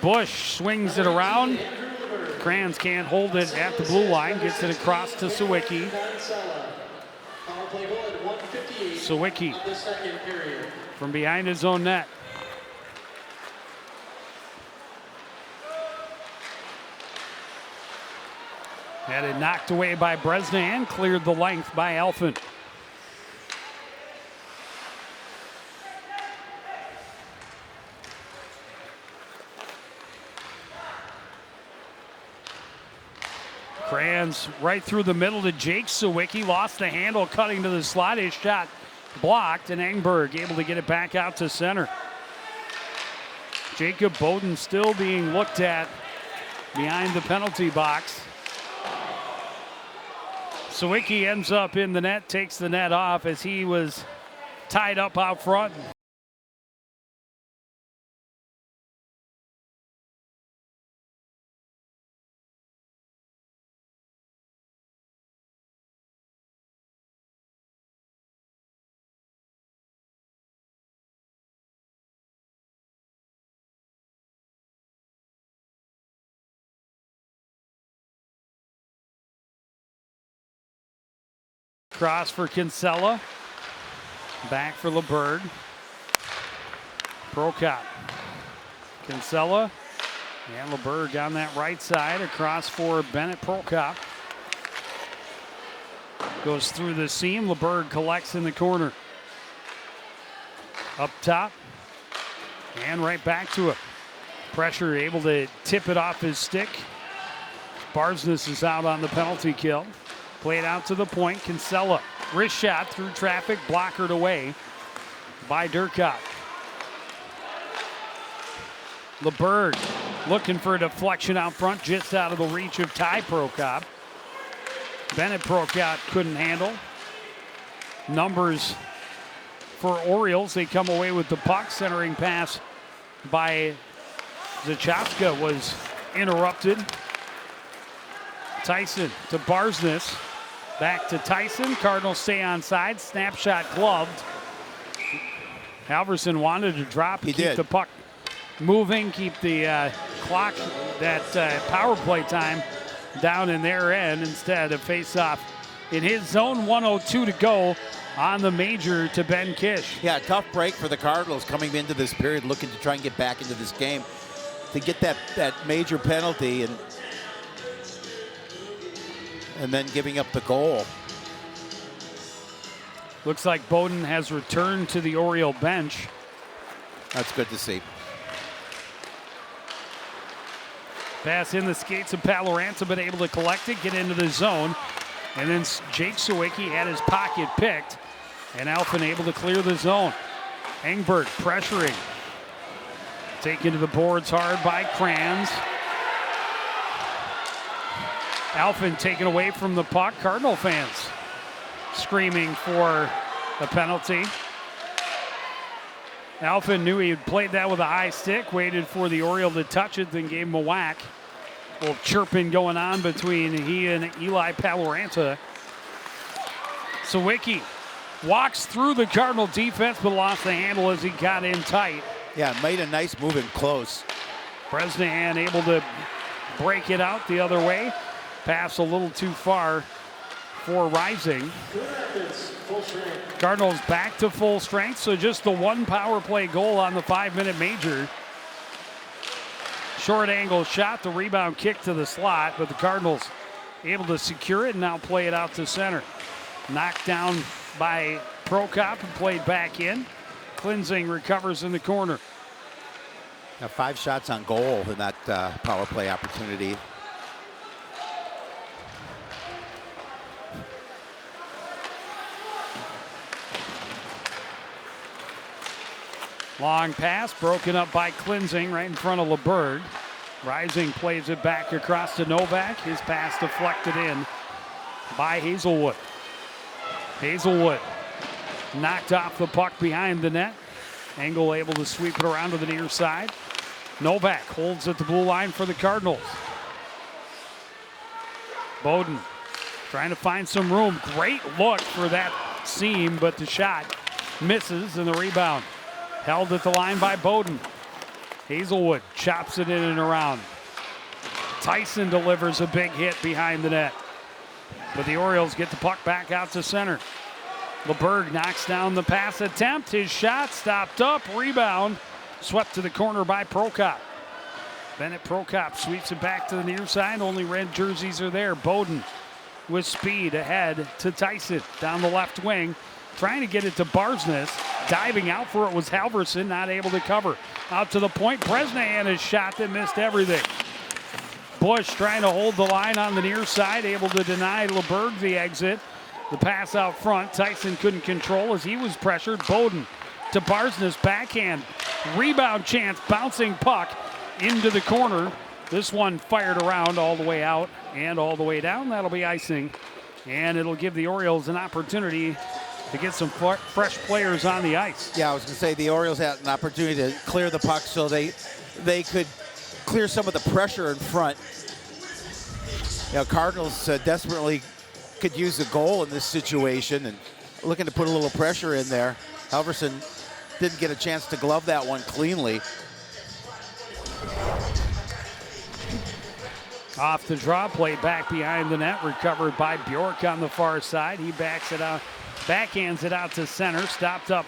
Bush swings it around. Kranz can't hold it at the blue line. Gets it across to Sawicki. Sawicki from behind his own net. Had it knocked away by Bresnahan. Cleared the length by Elfin. Kranz right through the middle to Jake Sawicki. Lost the handle, cutting to the slot. His shot blocked, and Engberg able to get it back out to center. Jacob Bowden still being looked at behind the penalty box. Sawicki ends up in the net, takes the net off as he was tied up out front. Cross for Kinsella. Back for LeBerg. Prokop. Kinsella. And LeBerg on that right side. Across for Bennett Prokop. Goes through the seam. LeBerg collects in the corner. Up top. And right back to it. Pressure able to tip it off his stick. Barsness is out on the penalty kill. Played out to the point. Kinsella, wrist shot through traffic, blockered away by Durkop. LeBerg looking for a deflection out front, just out of the reach of Ty Prokop. Bennett Prokop couldn't handle. Numbers for Orioles. They come away with the puck. Centering pass by Zachowska was interrupted. Tyson to Barsness. Back to Tyson. Cardinals stay on side. Snapshot gloved. Halverson wanted to drop. Keep the puck moving. Keep the clock, that power play time down in their end. Instead, a face-off in his zone. 1:02 to go on the major to Ben Kish. Yeah, tough break for the Cardinals coming into this period, looking to try and get back into this game. To get that major penalty and then giving up the goal. Looks like Bowden has returned to the Oriole bench. That's good to see. Pass in the skates of Paloranta, but able to collect it, get into the zone. And then Jake Sawicki had his pocket picked, and Alphen able to clear the zone. Engberg pressuring. Taken to the boards hard by Kranz. Alphen taken away from the puck. Cardinal fans screaming for a penalty. Alphen knew he had played that with a high stick, waited for the Oriole to touch it, then gave him a whack. A little chirping going on between he and Eli Paloranta. Sawicki walks through the Cardinal defense, but lost the handle as he got in tight. Yeah, made a nice move in close. Bresnahan able to break it out the other way. Pass a little too far for Rising. Cardinals back to full strength, so just the one power play goal on the 5-minute major. Short angle shot, the rebound kick to the slot, but the Cardinals able to secure it and now play it out to center. Knocked down by Prokop and played back in. Cleansing recovers in the corner. Now 5 shots on goal in that power play opportunity. Long pass broken up by Klinzing right in front of LeBerg. Rising plays it back across to Novak. His pass deflected in by Hazelwood. Hazelwood knocked off the puck behind the net. Engel able to sweep it around to the near side. Novak holds at the blue line for the Cardinals. Bowden trying to find some room. Great look for that seam, but the shot misses, and the rebound held at the line by Bowden. Hazelwood chops it in and around. Tyson delivers a big hit behind the net. But the Orioles get the puck back out to center. LeBerg knocks down the pass attempt. His shot stopped up. Rebound swept to the corner by Prokop. Bennett Prokop sweeps it back to the near side. Only red jerseys are there. Bowden with speed ahead to Tyson down the left wing. Trying to get it to Barsness. Diving out for it was Halverson, not able to cover. Out to the point. Bresnahan, a shot that missed everything. Bush trying to hold the line on the near side, able to deny LeBerg the exit. The pass out front, Tyson couldn't control as he was pressured. Bowden to Barsness, backhand. Rebound chance, bouncing puck into the corner. This one fired around all the way out and all the way down. That'll be icing. And it'll give the Orioles an opportunity to get some fresh players on the ice. Yeah, I was going to say the Orioles had an opportunity to clear the puck so they could clear some of the pressure in front. You know, Cardinals desperately could use a goal in this situation and looking to put a little pressure in there. Halverson didn't get a chance to glove that one cleanly. Off the draw, play back behind the net, recovered by Bjork on the far side. He backs it out, backhands it out to center, stopped up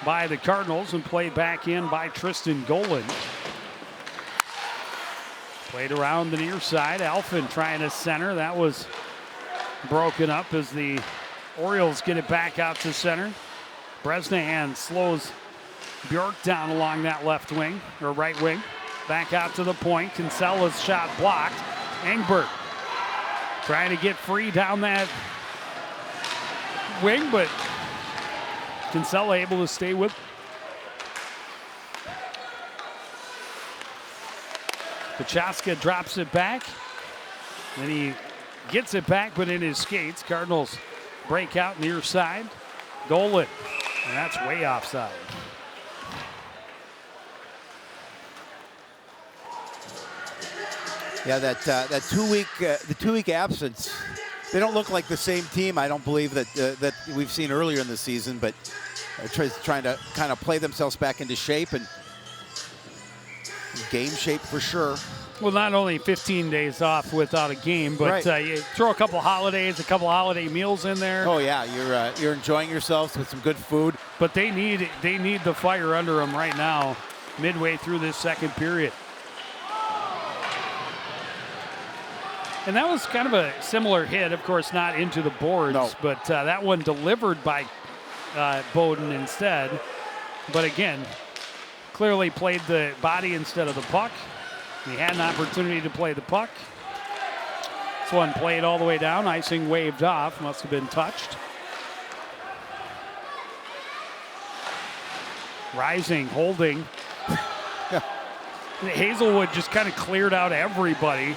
by the Cardinals and played back in by Tristan Golan. Played around the near side. Alphin trying to center. That was broken up as the Orioles get it back out to center. Bresnahan slows Bjork down along that left wing, or right wing. Back out to the point. Kinsella's shot blocked. Engberg trying to get free down that wing, but Kinsella able to stay with. Pachaska drops it back. Then he gets it back, but in his skates. Cardinals break out near side. Golan, and that's way offside. Yeah, that 2 week absence. They don't look like the same team. I don't believe that we've seen earlier in the season, but trying to kind of play themselves back into shape and game shape for sure. Well, not only 15 days off without a game, but right. You throw a couple holidays, a couple holiday meals in there. Oh yeah, you're enjoying yourselves with some good food. But they need the fire under them right now, midway through this second period. And that was kind of a similar hit, of course, not into the boards, no. But that one delivered by Bowden instead. But again, clearly played the body instead of the puck. He had an opportunity to play the puck. This one played all the way down. Icing waved off. Must have been touched. Rising, holding. Hazelwood just kind of cleared out everybody.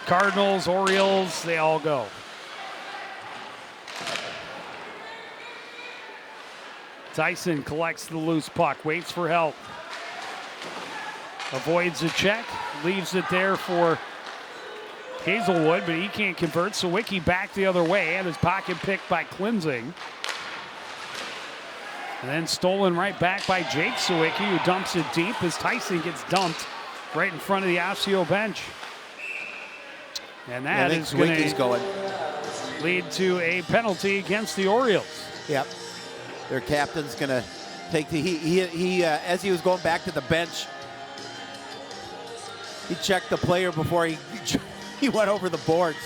Cardinals, Orioles, they all go. Tyson collects the loose puck, waits for help. Avoids a check, leaves it there for Hazelwood, but he can't convert. Sawicki back the other way, and his pocket picked by Klinzing. And then stolen right back by Jake Sawicki, who dumps it deep as Tyson gets dumped right in front of the Osseo bench. And that is going to lead to a penalty against the Orioles. Yep. Their captain's going to take the he as he was going back to the bench, he checked the player before he went over the boards.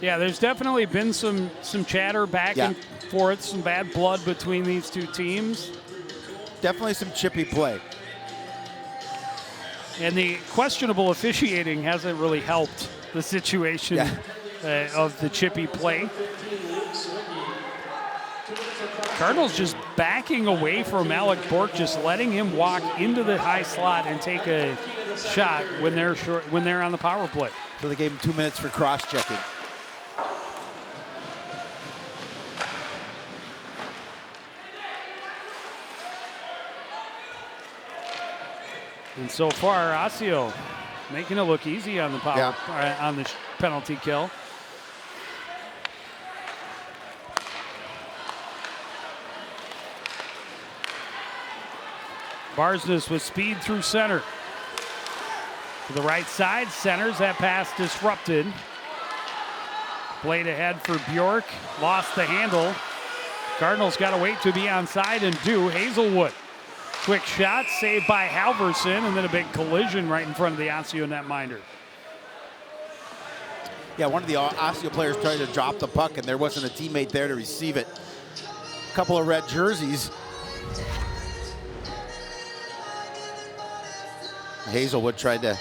Yeah, there's definitely been some chatter back and forth, some bad blood between these two teams. Definitely some chippy play. And the questionable officiating hasn't really helped the situation of the chippy play. Cardinals just backing away from Alec Bork, just letting him walk into the high slot and take a shot when they're short, when they're on the power play. So they gave him 2 minutes for cross-checking. And so far, Osseo making it look easy on the power on the penalty kill. Barsness with speed through center. To the right side, centers that pass disrupted. Played ahead for Bjork, lost the handle. Cardinals got to wait to be onside and do. Hazelwood, quick shot, saved by Halverson, and then a big collision right in front of the Osseo netminder. Yeah, one of the Osseo players tried to drop the puck, and there wasn't a teammate there to receive it. A couple of red jerseys. Hazelwood tried to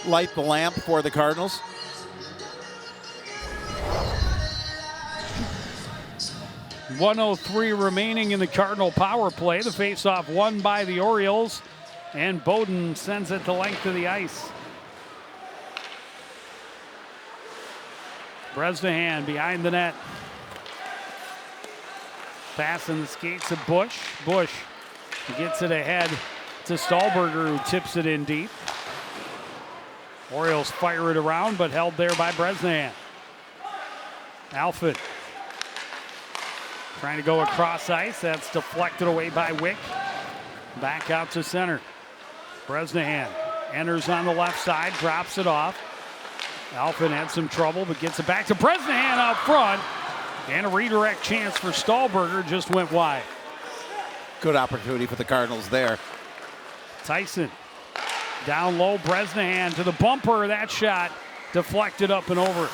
light the lamp for the Cardinals. .103 remaining in the Cardinal power play. The faceoff won by the Orioles, and Bowden sends it the length of the ice. Bresnahan behind the net. Passing the skates of Bush. Bush gets it ahead to Stahlberger, who tips it in deep. Orioles fire it around, but held there by Bresnahan. Alford trying to go across ice. That's deflected away by Wick. Back out to center. Bresnahan enters on the left side, drops it off. Alford had some trouble, but gets it back to Bresnahan out front. And a redirect chance for Stahlberger, just went wide. Good opportunity for the Cardinals there. Tyson down low, Bresnahan to the bumper. That shot deflected up and over.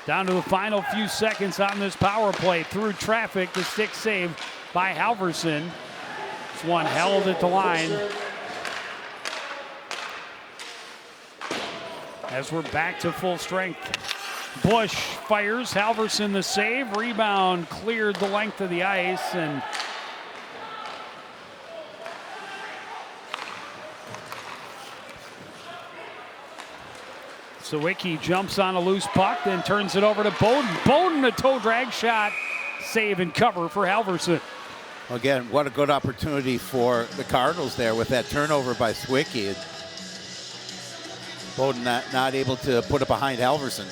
Down to the final few seconds on this power play. Through traffic, the stick saved by Halverson. This one held at the line. As we're back to full strength. Bush fires, Halverson the save. Rebound cleared the length of the ice, and Sawicki jumps on a loose puck, then turns it over to Bowden. Bowden, a toe drag shot, save and cover for Halverson. Again, what a good opportunity for the Cardinals there with that turnover by Sawicki. Bowden not able to put it behind Halverson.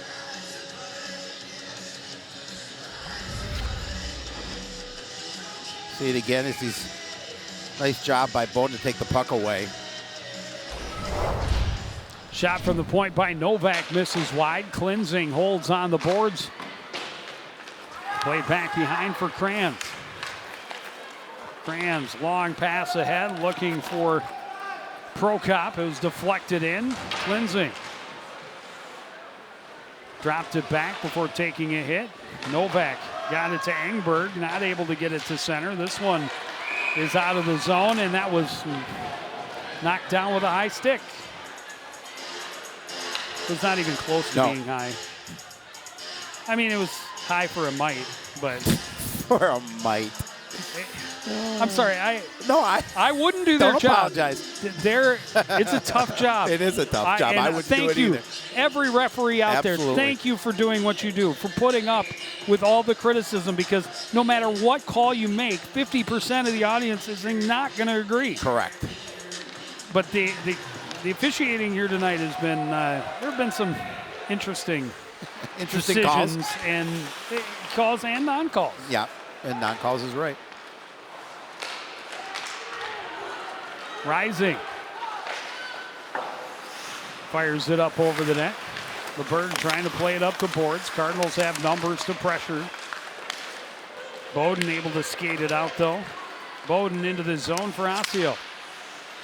See it again as he's nice job by Bowden to take the puck away. Shot from the point by Novak misses wide. Cleansing holds on the boards. Played back behind for Kranz. Kranz, long pass ahead, looking for Prokop. It was deflected in. Cleansing dropped it back before taking a hit. Novak got it to Engberg, not able to get it to center. This one is out of the zone, and that was knocked down with a high stick. It was not even close to being high. I mean, it was high for a mite, but for a mite. I'm sorry. I wouldn't do their Don't job. apologize. It's a tough job. It is a tough job. I wouldn't do it either. Every referee out there, thank you for doing what you do, for putting up with all the criticism, because no matter what call you make, 50% of the audience is not going to agree. Correct. But the officiating here tonight has been, there have been some interesting calls. And calls and non-calls. Yeah, and non-calls is right. Rising. Fires it up over the net. LeBerg trying to play it up the boards. Cardinals have numbers to pressure. Bowden able to skate it out, though. Bowden into the zone for Osseo.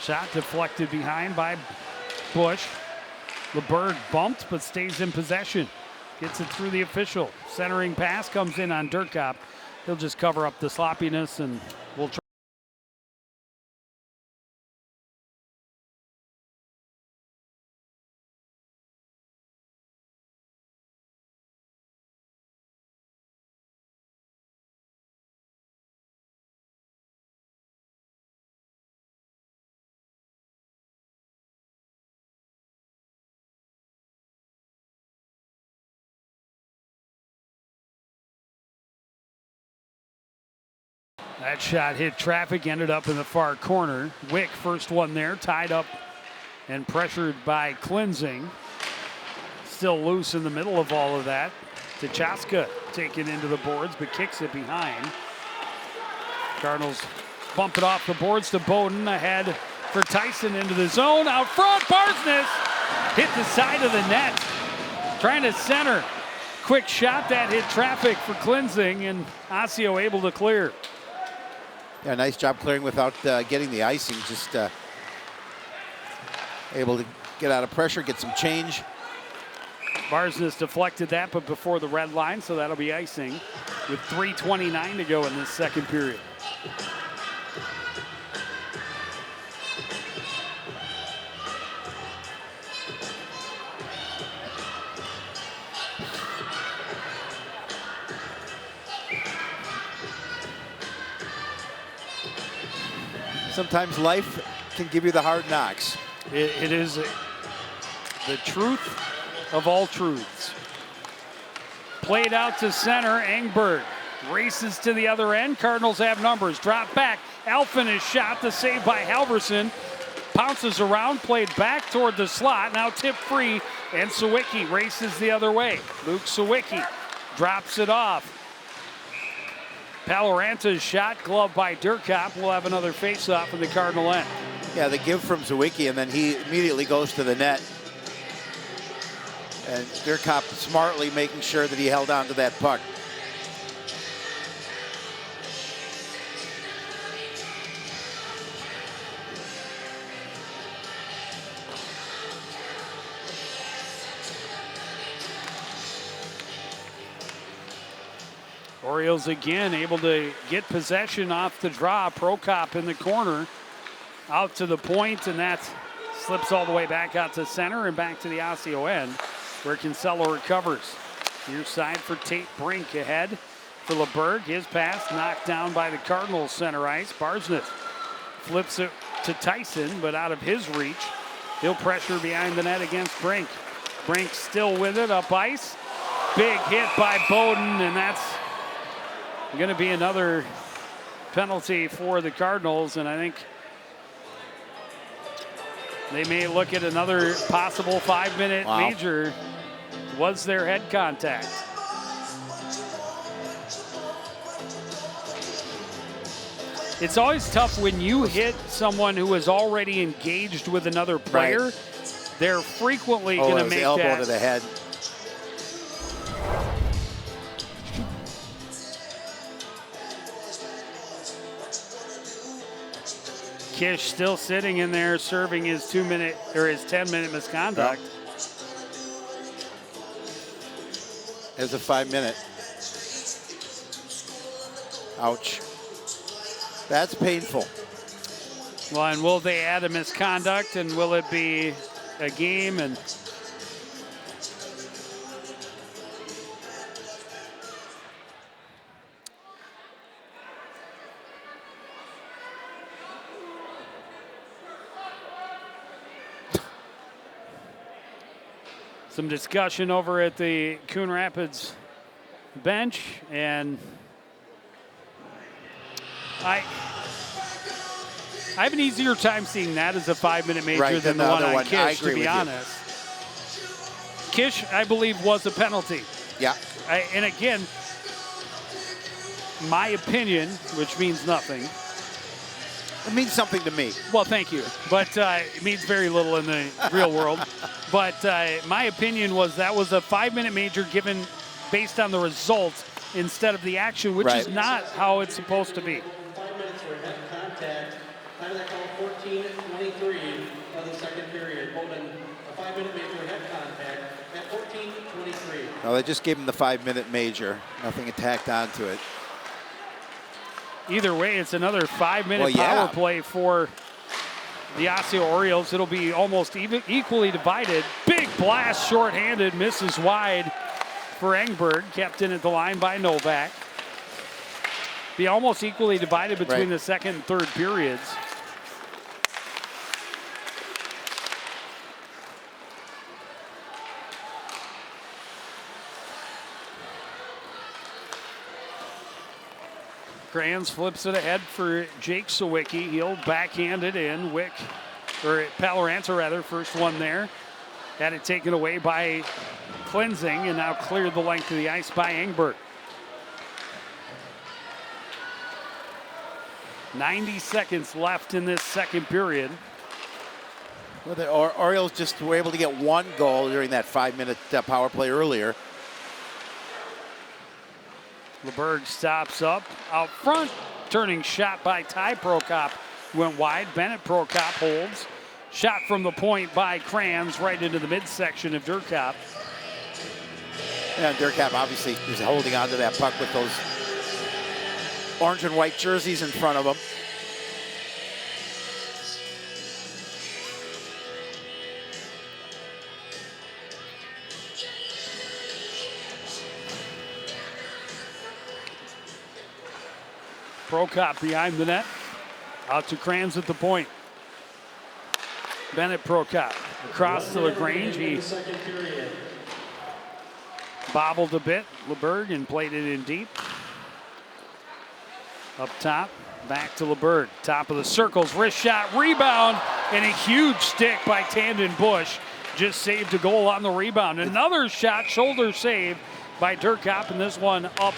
Shot deflected behind by Bush. LeBerg bumped, but stays in possession. Gets it through the official. Centering pass comes in on Durkop. He'll just cover up the sloppiness, and we'll try. That shot hit traffic, ended up in the far corner. Wick, first one there, tied up and pressured by Klinzing. Still loose in the middle of all of that. Tachaska taken into the boards, but kicks it behind. Cardinals bump it off the boards to Bowden. Ahead for Tyson into the zone. Out front, Barsness hit the side of the net. Trying to center. Quick shot that hit traffic for Klinzing, and Osseo able to clear. Yeah, nice job clearing without getting the icing. Just able to get out of pressure, get some change. Barsness deflected that, but before the red line, so that'll be icing with 3:29 to go in this second period. Sometimes life can give you the hard knocks. It is the truth of all truths. Played out to center. Engberg races to the other end. Cardinals have numbers. Drop back. Alphen is shot. The save by Halverson. Pounces around. Played back toward the slot. Now tip free. And Sawicki races the other way. Luke Sawicki drops it off. Paloranta's shot, gloved by Durkop. We'll have another face-off in the Cardinal end. Yeah, the give from Sawicki, and then he immediately goes to the net. And Durkop smartly making sure that he held on to that puck. Orioles again able to get possession off the draw. Prokop in the corner. Out to the point, and that slips all the way back out to center and back to the Osseo end, where Kinsella recovers. Near side for Tate Brink ahead for LeBerg. His pass knocked down by the Cardinals center ice. Barsness flips it to Tyson, but out of his reach. He'll pressure behind the net against Brink. Brink still with it, up ice. Big hit by Bowden, and that's going to be another penalty for the Cardinals, and I think they may look at another possible 5-minute major. Was there head contact? It's always tough when you hit someone who is already engaged with another player. Right. They're frequently going to make elbow that to the head. Kish still sitting in there serving his 2-minute or his 10-minute misconduct. As a 5-minute. Ouch. That's painful. Well, and will they add a misconduct, and will it be a game? And some discussion over at the Coon Rapids bench, and I have an easier time seeing that as a 5-minute major than the one on Kish, to be honest. Kish, I believe, was a penalty. Yeah. And again, my opinion, which means nothing. It means something to me. Well, thank you. But it means very little in the real world. But my opinion was that was a 5-minute major given based on the result instead of the action, which is not how it's supposed to be. 5 minutes for head contact. Time of that call, 14:23 of the second period. Bowden, a 5-minute major head contact at 14:23. No, they just gave him the 5-minute major. Nothing tacked onto it. Either way, it's another 5-minute power play for the Osseo Orioles. It'll be almost equally divided. Big blast, shorthanded, misses wide for Engberg. Kept in at the line by Novak. Be almost equally divided between the second and third periods. Kranz flips it ahead for Jake Sawicki. He'll backhand it in. Palaranza rather, first one there. Had it taken away by Cleansing and now cleared the length of the ice by Engberg. 90 seconds left in this second period. Well, the Orioles just were able to get one goal during that 5-minute power play earlier. LeBerg stops up out front. Turning shot by Ty Prokop went wide. Bennett Prokop holds. Shot from the point by Kranz right into the midsection of Durkop. And Durkop obviously is holding on to that puck with those orange and white jerseys in front of him. Prokop behind the net. Out to Kranz at the point. Bennett Prokop across to LaGrange. He bobbled a bit, LeBerg, and played it in deep. Up top, back to LeBerg. Top of the circles, wrist shot, rebound, and a huge stick by Tandon Bush. Just saved a goal on the rebound. Another shot, shoulder save by Durkop, and this one up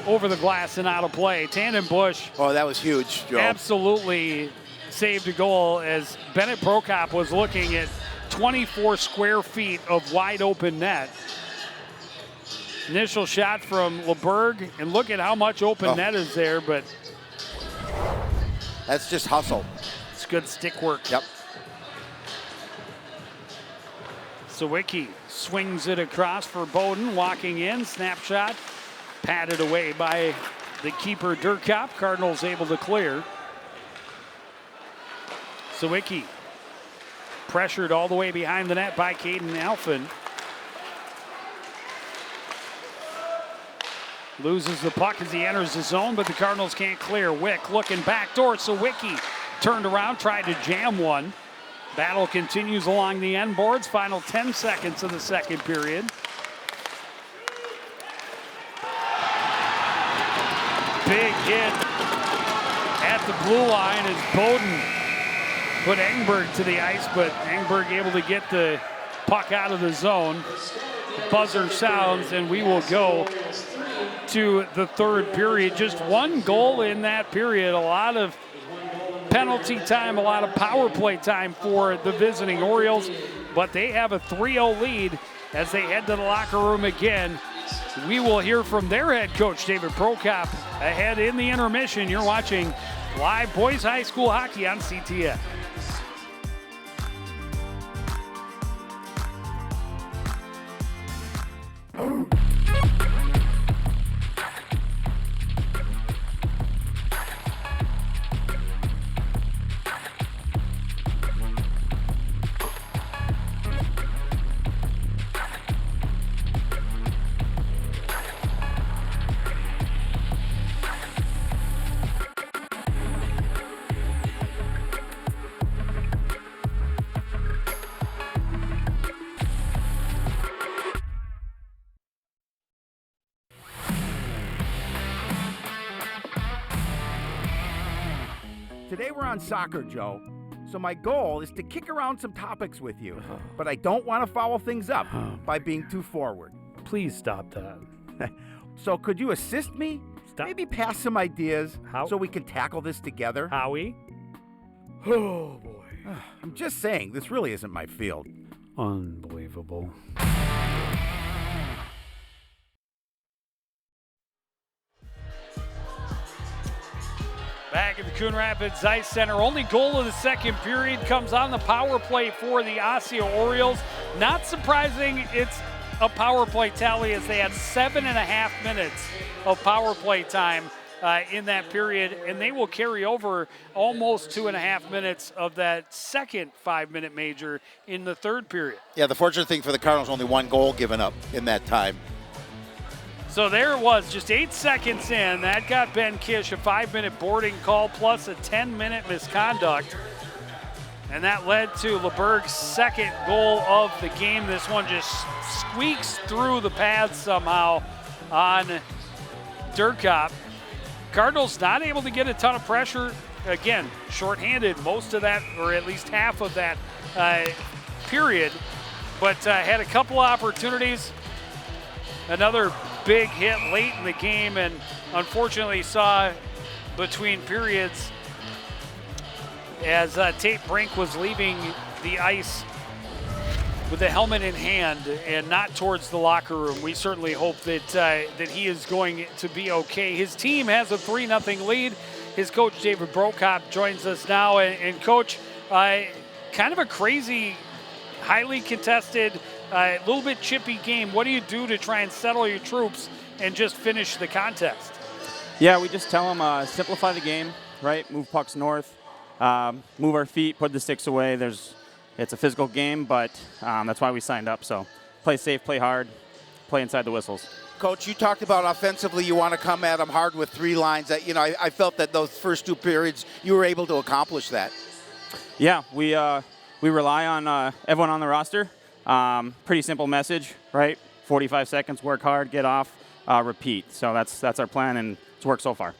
over the glass and out of play. Tandon Bush. Oh, that was huge, Joe. Absolutely saved a goal as Bennett Prokop was looking at 24 square feet of wide open net. Initial shot from LeBerg, and look at how much open net is there, but that's just hustle. It's good stick work. Yep. Sawicki swings it across for Bowden, walking in, snapshot, patted away by the keeper Durkop. Cardinals able to clear. Sawicki pressured all the way behind the net by Caden Alphin. Loses the puck as he enters the zone, but the Cardinals can't clear. Wick looking backdoor. Sawicki turned around, tried to jam one. Battle continues along the end boards. Final 10 seconds of the second period. Big hit at the blue line as Bowden put Engberg to the ice, but Engberg able to get the puck out of the zone. The buzzer sounds, and we will go to the third period. Just one goal in that period. A lot of penalty time, a lot of power play time for the visiting Orioles, but they have a 3-0 lead as they head to the locker room again. We will hear from their head coach, David Prokop, ahead in the intermission. You're watching live boys high school hockey on CTN. Today we're on soccer, Joe. So my goal is to kick around some topics with you, but I don't want to foul things up by being too forward. Please stop that. So could you assist me? Stop. Maybe pass some ideas How? so we can tackle this together? Howie? Oh, boy. I'm just saying, this really isn't my field. Unbelievable. Back at the Coon Rapids Ice Center. Only goal of the second period comes on the power play for the Osseo Orioles. Not surprising, it's a power play tally as they had 7.5 minutes of power play time in that period, and they will carry over almost 2.5 minutes of that second 5-minute major in the third period. Yeah, the fortunate thing for the Cardinals, only one goal given up in that time. So there it was, just 8 seconds in. That got Ben Kish a 5-minute boarding call plus a 10-minute misconduct. And that led to LeBerg's second goal of the game. This one just squeaks through the pads somehow on Durkop. Cardinals not able to get a ton of pressure. Again, shorthanded most of that, or at least half of that period, but had a couple opportunities. Another big hit late in the game, and unfortunately saw between periods as Tate Brink was leaving the ice with the helmet in hand and not towards the locker room. We certainly hope that that he is going to be okay. His team has a 3-0 lead. His coach, David Brokop, joins us now. And Coach, kind of a crazy, highly contested, a little bit chippy game. What do you do to try and settle your troops and just finish the contest? Yeah, we just tell them simplify the game, right? Move pucks north, move our feet, put the sticks away. It's a physical game, but that's why we signed up. So play safe, play hard, play inside the whistles. Coach, you talked about offensively you want to come at them hard with 3 lines. I felt that those first 2 periods you were able to accomplish that. Yeah, we rely on everyone on the roster. Pretty simple message, right? 45 seconds, work hard, get off, repeat. So that's our plan, and it's worked so far.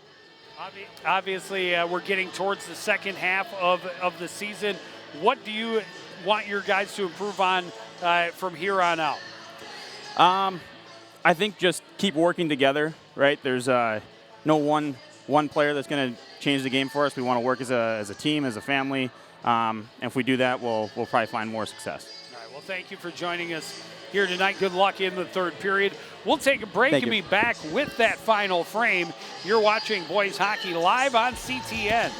Obviously, we're getting towards the second half of the season. What do you want your guys to improve on from here on out? I think just keep working together, right? There's no one player that's going to change the game for us. We want to work as a team, as a family. And if we do that, we'll probably find more success. All right, well, thank you for joining us here tonight. Good luck in the third period. We'll take a break and be back with that final frame. You're watching Boys Hockey live on CTN.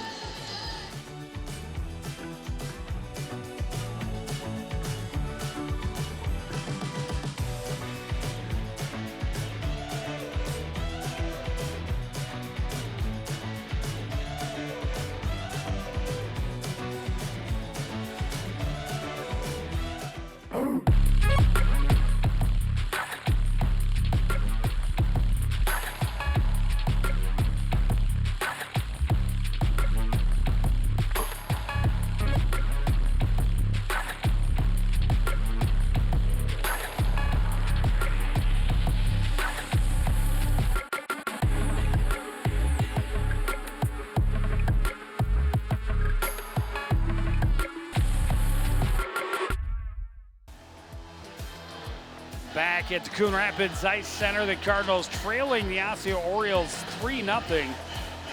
Back at the Coon Rapids Ice Center, the Cardinals trailing the Osseo Orioles 3-0,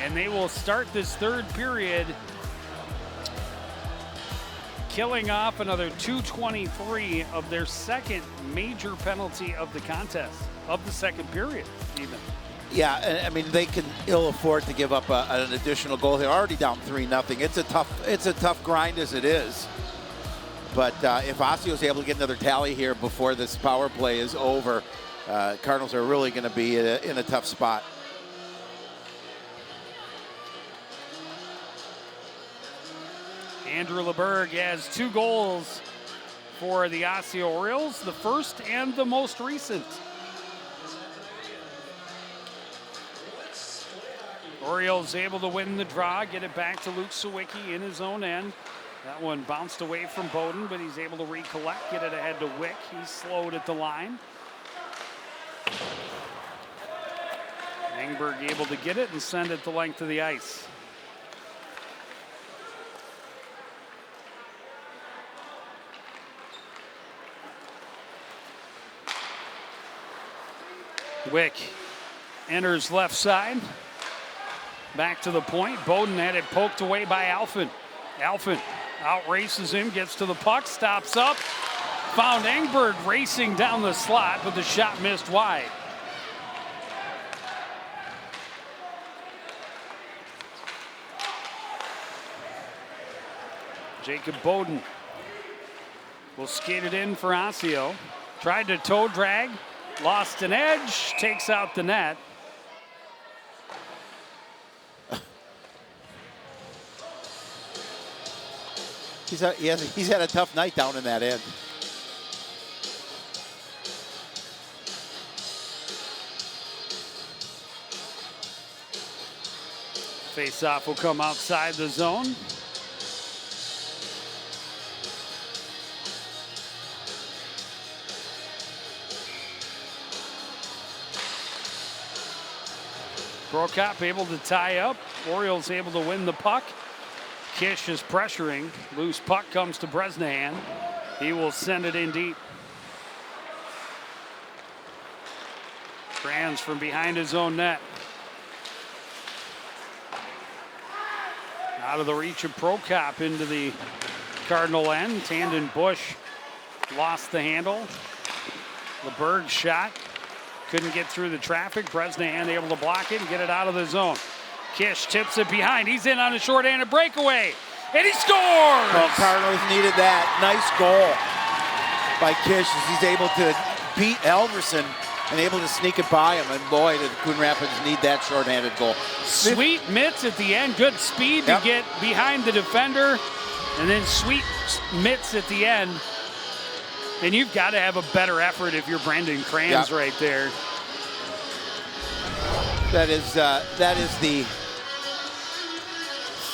and they will start this third period killing off another 2:23 of their second major penalty of the contest, of the second period even. Yeah, I mean, they can ill afford to give up an additional goal. They're already down 3-0. It's a tough grind as it is. But if Osseo's able to get another tally here before this power play is over, Cardinals are really going to be in a tough spot. Andrew LeBerg has 2 goals for the Osseo Orioles, the first and the most recent. Orioles able to win the draw, get it back to Luke Sawicki in his own end. That one bounced away from Bowden, but he's able to recollect, get it ahead to Wick. He's slowed at the line. Engberg able to get it and send it the length of the ice. Wick enters left side. Back to the point. Bowden had it poked away by Alphin. Alphin outraces him, gets to the puck, stops up. Found Engberg racing down the slot, but the shot missed wide. Jacob Bowden will skate it in for Osseo. Tried to toe drag, lost an edge, takes out the net. He's had a tough night down in that end. Face-off will come outside the zone. Prokop able to tie up. Orioles able to win the puck. Kish is pressuring. Loose puck comes to Bresnahan. He will send it in deep. Kranz from behind his own net. Out of the reach of Prokop into the Cardinal end. Tandon Bush lost the handle. LeBerg shot. Couldn't get through the traffic. Bresnahan able to block it and get it out of the zone. Kish tips it behind. He's in on a short-handed breakaway. And he scores! Well, Cardinals needed that. Nice goal by Kish as he's able to beat Elverson and able to sneak it by him. And boy, did Coon Rapids need that short-handed goal. Sweet mitts at the end. Good speed to get behind the defender. And then sweet mitts at the end. And you've got to have a better effort if you're Brendan Kranz right there. That is the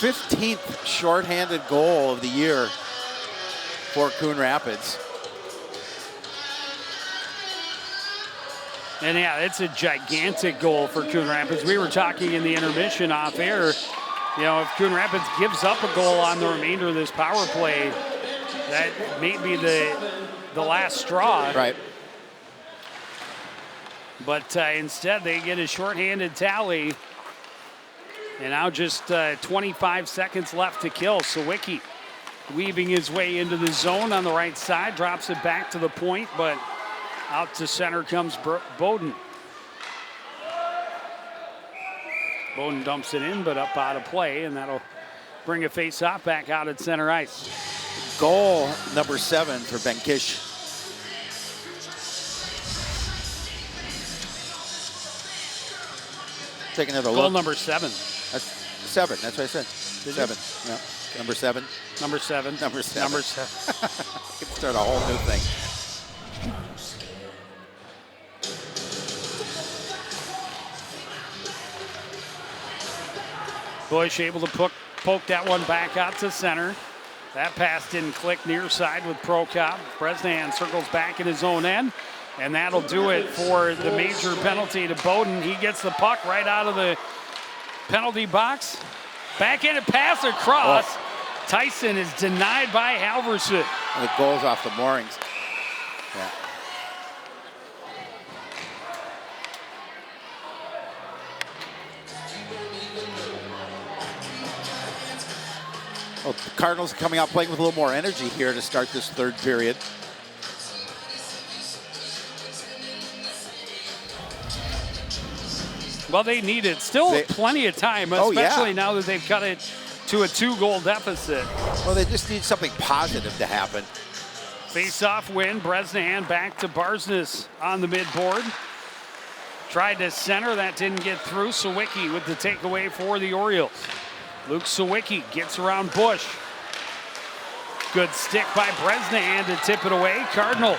15th shorthanded goal of the year for Coon Rapids. And yeah, it's a gigantic goal for Coon Rapids. We were talking in the intermission off air. You know, if Coon Rapids gives up a goal on the remainder of this power play, that may be the last straw. Right. But instead, they get a shorthanded tally. And now just 25 seconds left to kill. Sawicki weaving his way into the zone on the right side, drops it back to the point, but out to center comes Bowden. Bowden dumps it in, but up out of play, and that'll bring a face-off back out at center ice. Goal number 7 for Ben Kish. Take another look. Goal number 7. That's 7. That's what I said. 7. Yeah. Number 7. Number 7. Number 7. Number 7. We can start a whole new thing. Bush able to poke that one back out to center. That pass didn't click near side with Prokop. Bresnahan circles back in his own end, and that'll do it for the major penalty to Bowden. He gets the puck right out of the penalty box. Backhanded pass across. Oh. Tyson is denied by Halverson. The goal's off the moorings. Yeah. Well, the Cardinals coming out playing with a little more energy here to start this third period. Well, they need it. Still plenty of time, especially now that they've cut it to a 2-goal deficit. Well, they just need something positive to happen. Face-off win. Bresnahan back to Barsness on the midboard. Tried to center. That didn't get through. Sawicki with the takeaway for the Orioles. Luke Sawicki gets around Bush. Good stick by Bresnahan to tip it away. Cardinals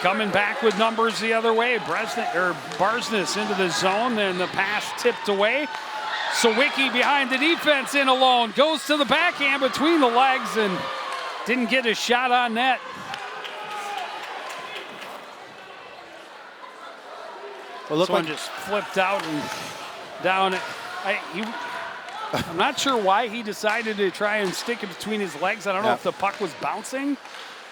coming back with numbers the other way. Barsness into the zone, then the pass tipped away. Sawicki behind the defense in alone. Goes to the backhand between the legs and didn't get a shot on net. Well, This one just flipped out and down. I'm not sure why he decided to try and stick it between his legs. I don't know if the puck was bouncing.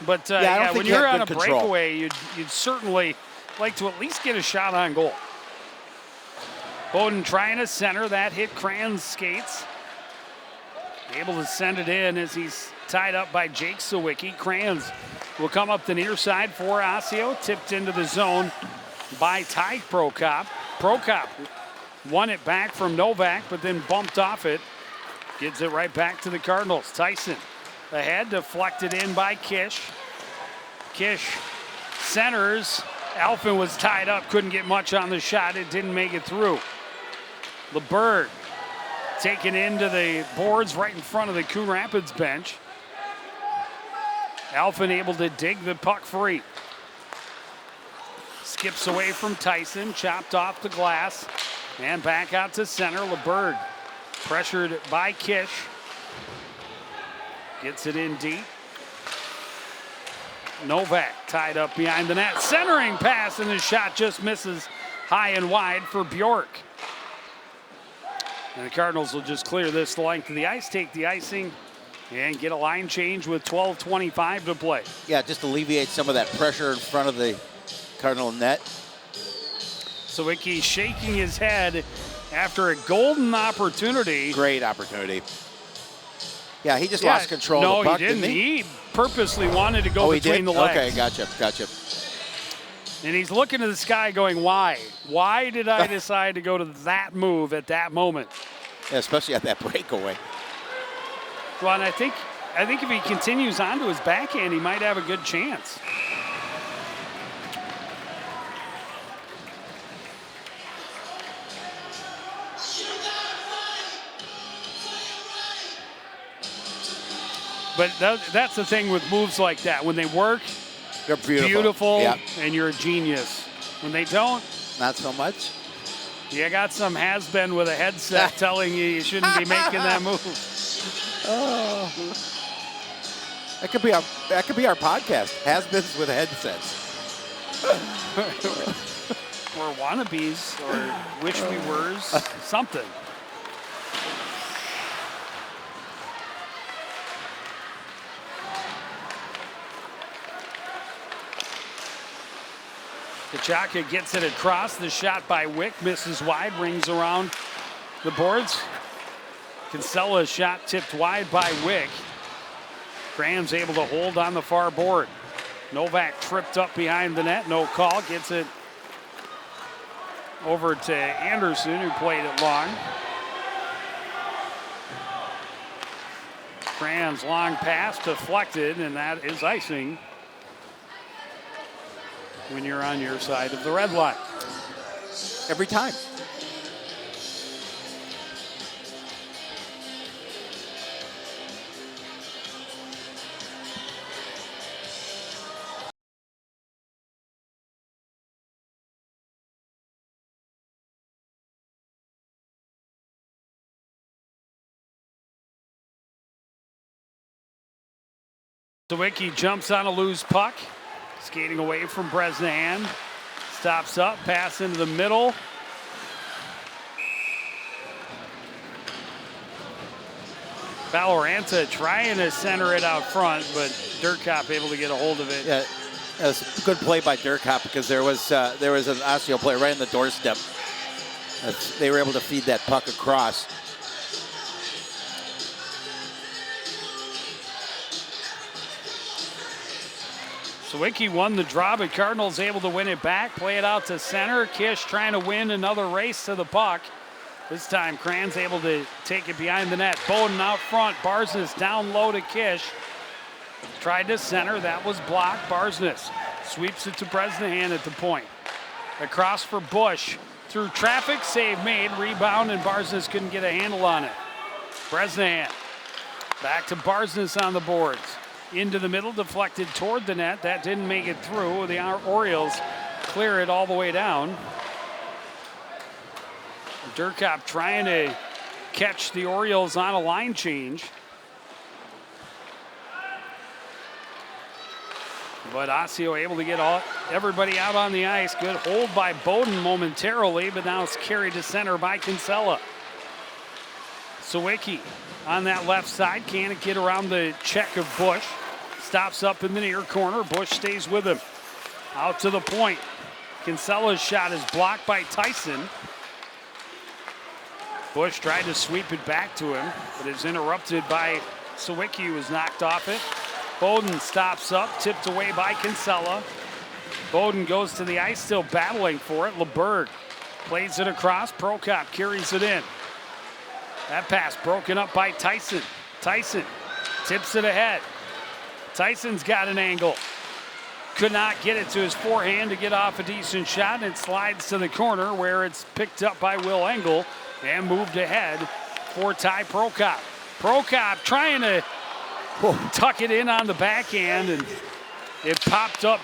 But when you're on a breakaway, you'd certainly like to at least get a shot on goal. Bowden trying to center. That hit Kranz's skates. Able to send it in as he's tied up by Jake Sawicki. Kranz will come up the near side for Osseo. Tipped into the zone by Ty Prokop. Prokop won it back from Novak, but then bumped off it. Gives it right back to the Cardinals. Tyson ahead, deflected in by Kish. Kish centers. Alphin was tied up, couldn't get much on the shot. It didn't make it through. LeBerg taken into the boards right in front of the Coon Rapids bench. Alphin able to dig the puck free. Skips away from Tyson, chopped off the glass, and back out to center. LeBerg pressured by Kish. Gets it in deep. Novak tied up behind the net. Centering pass, and the shot just misses high and wide for Bjork. And the Cardinals will just clear this length of the ice, take the icing, and get a line change with 12:25 to play. Yeah, just alleviate some of that pressure in front of the Cardinal net. Sawicki shaking his head after a golden opportunity. Great opportunity. Yeah, he just lost control of the puck, he didn't. didn't he? He purposely wanted to go between the legs. Okay, gotcha. And he's looking to the sky going, why? Why did I decide to go to that move at that moment? Yeah, especially at that breakaway. Well, and I think if he continues on to his backhand, he might have a good chance. But that's the thing with moves like that. When they work, they're beautiful. Yep. And you're a genius. When they don't, not so much. You got some has-been with a headset telling you shouldn't be making that move. Oh. That could be our podcast. Has-beens with headsets. Or wannabes, or wish we were's, something. Kachaka gets it across. The shot by Wick misses wide, rings around the boards. Kinsella's shot tipped wide by Wick. Graham's able to hold on the far board. Novak tripped up behind the net. No call. Gets it over to Anderson, who played it long. Graham's long pass deflected, and that is icing when you're on your side of the red line. Every time. Sawicki jumps on a loose puck. Skating away from Bresnahan. Stops up, pass into the middle. Valoranta trying to center it out front, but Durkop able to get a hold of it. Yeah, that was a good play by Durkop because there was an Osseo player right on the doorstep. They were able to feed that puck across. Sawicki won the draw, but Cardinals able to win it back. Play it out to center. Kish trying to win another race to the puck. This time, Cran's able to take it behind the net. Bowden out front. Barsness down low to Kish. Tried to center. That was blocked. Barsness sweeps it to Bresnahan at the point. Across for Bush. Through traffic. Save made. Rebound, and Barsness couldn't get a handle on it. Bresnahan back to Barsness on the boards. Into the middle, deflected toward the net. That didn't make it through. The Orioles clear it all the way down. Durkop trying to catch the Orioles on a line change. But Osseo able to get everybody out on the ice. Good hold by Bowden momentarily, but now it's carried to center by Kinsella. Sawicki on that left side. Can't get around the check of Bush. Stops up in the near corner. Bush stays with him. Out to the point. Kinsella's shot is blocked by Tyson. Bush tried to sweep it back to him, but is interrupted by Sawicki, who was knocked off it. Bowden stops up, tipped away by Kinsella. Bowden goes to the ice, still battling for it. LeBerg plays it across. Prokop carries it in. That pass broken up by Tyson. Tyson tips it ahead. Tyson's got an angle. Could not get it to his forehand to get off a decent shot, and it slides to the corner where it's picked up by Will Engel and moved ahead for Ty Prokop. Prokop trying to tuck it in on the backhand, and it popped up,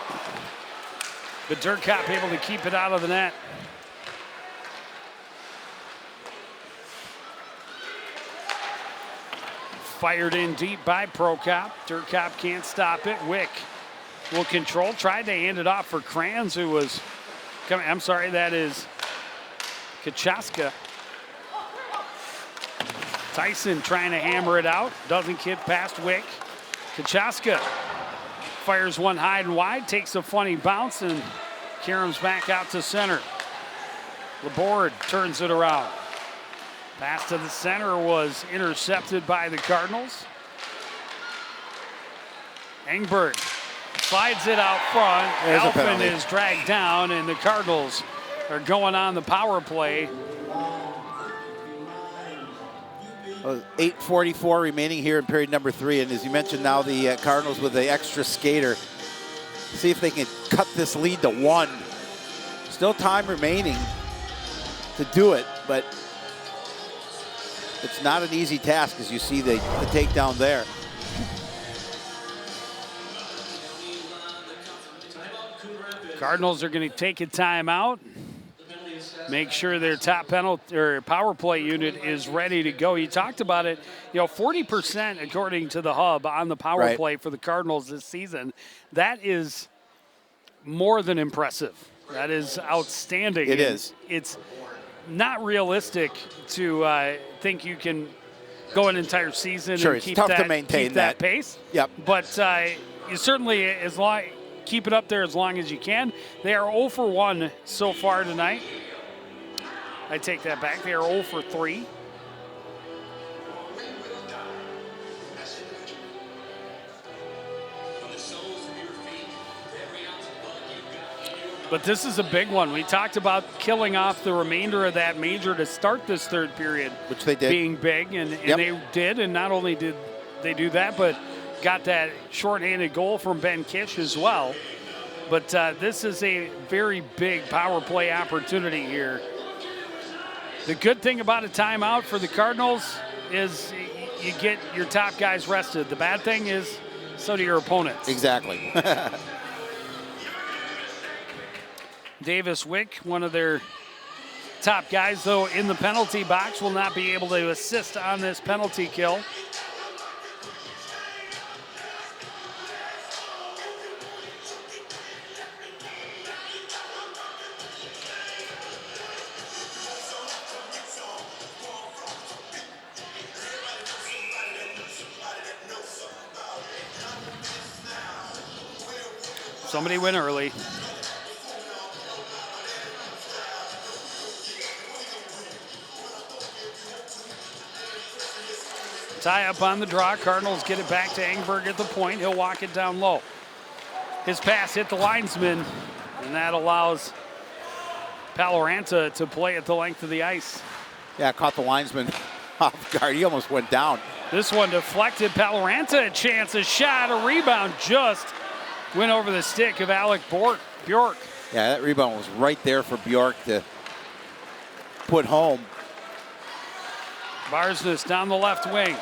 but Durkop able to keep it out of the net. Fired in deep by Prokop. Durkop can't stop it. Wick will control. Tried to hand it off for Kranz, who was coming. I'm sorry, that is Kachaska. Tyson trying to hammer it out. Doesn't get past Wick. Kachaska fires one high and wide, takes a funny bounce, and Karam's back out to center. Laborde turns it around. Pass to the center was intercepted by the Cardinals. Engberg slides it out front. Elfin is dragged down, and the Cardinals are going on the power play. 8:44 remaining here in period number 3, and as you mentioned, now the Cardinals with the extra skater. See if they can cut this lead to 1. Still time remaining to do it, but it's not an easy task, as you see the takedown there. Cardinals are going to take a timeout. Make sure their top penalty or power play unit is ready to go. You talked about it, 40% according to the hub on the power play for the Cardinals this season. That is more than impressive. That is outstanding. It is. It's not realistic to think you can go an entire season and keep that pace. Yep. But you certainly, keep it up there as long as you can. They are 0 for 1 so far tonight. I take that back. They are 0 for 3. But this is a big one. We talked about killing off the remainder of that major to start this third period. Which they did. Being big, and they did. And not only did they do that, but got that shorthanded goal from Ben Kish as well. But this is a very big power play opportunity here. The good thing about a timeout for the Cardinals is you get your top guys rested. The bad thing is so do your opponents. Exactly. Davis Wick, one of their top guys, though, in the penalty box, will not be able to assist on this penalty kill. Somebody went early. Tie up on the draw. Cardinals get it back to Engberg at the point. He'll walk it down low. His pass hit the linesman, and that allows Paloranta to play at the length of the ice. Yeah, caught the linesman off guard. He almost went down. This one deflected. Paloranta a chance, a shot, a rebound, just went over the stick of Alec Bjork. Yeah, that rebound was right there for Bjork to put home. Barsness down the left wing,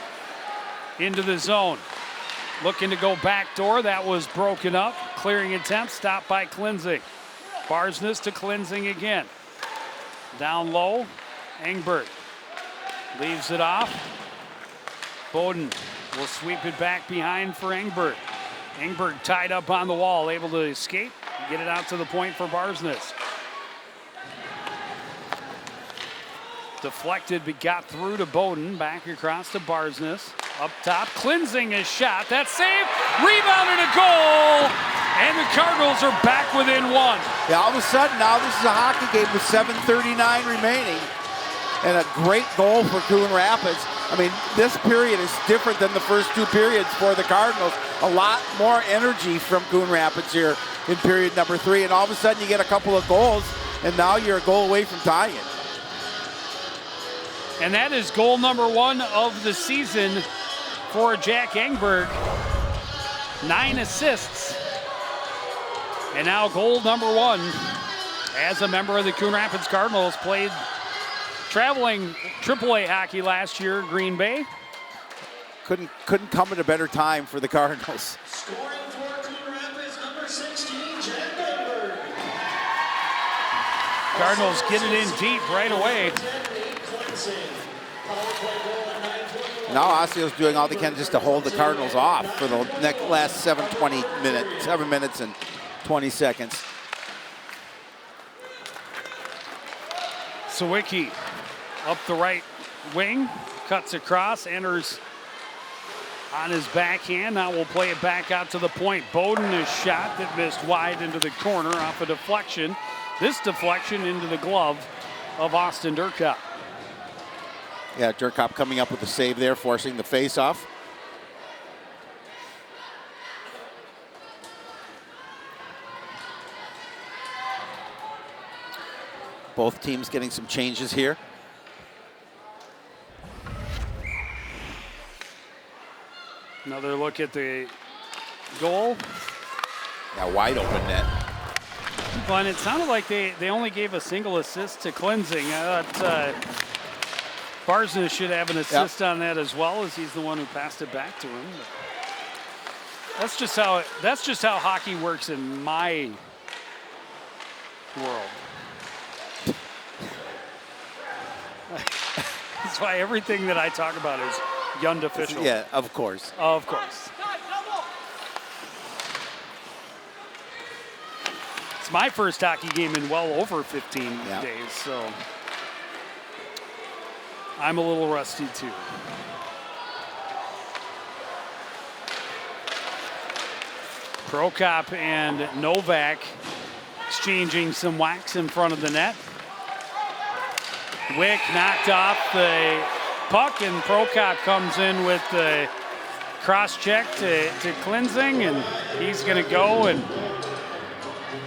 into the zone. Looking to go backdoor. That was broken up. Clearing attempt, stopped by Klinzing. Barsness to Klinzing again. Down low, Engberg leaves it off. Bowden will sweep it back behind for Engberg. Engberg tied up on the wall, able to escape, get it out to the point for Barsness. Deflected, but got through to Bowden. Back across to Barsness. Up top, Klinzing a shot. That's saved. Rebound and a goal. And the Cardinals are back within 1. Yeah, all of a sudden now this is a hockey game with 7:39 remaining. And a great goal for Coon Rapids. I mean, this period is different than the first 2 periods for the Cardinals. A lot more energy from Coon Rapids here in period number 3. And all of a sudden you get a couple of goals, and now you're a goal away from tying. And that is goal number 1 of the season for Jack Engberg. 9 assists. And now goal number 1 as a member of the Coon Rapids Cardinals. Played traveling AAA hockey last year in Green Bay. Couldn't come at a better time for the Cardinals. Scoring for Coon Rapids, number 16, Jack Engberg. Cardinals get it in deep right away. Now Osseo's doing all they can just to hold the Cardinals off for the last 7 minutes and 20 seconds. Sawicki up the right wing, cuts across, enters on his backhand. Now we'll play it back out to the point. Bowden, a shot that missed wide into the corner off a deflection. This deflection into the glove of Austin Durkop. Yeah, Durkop coming up with the save there, forcing the face-off. Both teams getting some changes here. Another look at the goal. Yeah, wide open net. But it sounded like they only gave a single assist to Cleansing. I thought Barsna should have an assist on that as well, as he's the one who passed it back to him. But that's just how hockey works in my world. That's why everything that I talk about is Yund official. Yeah, of course. Of course. It's my first hockey game in well over 15 days, so I'm a little rusty too. Prokop and Novak exchanging some wax in front of the net. Wick knocked off the puck, and Prokop comes in with the cross check to Cleansing, and he's going to go. And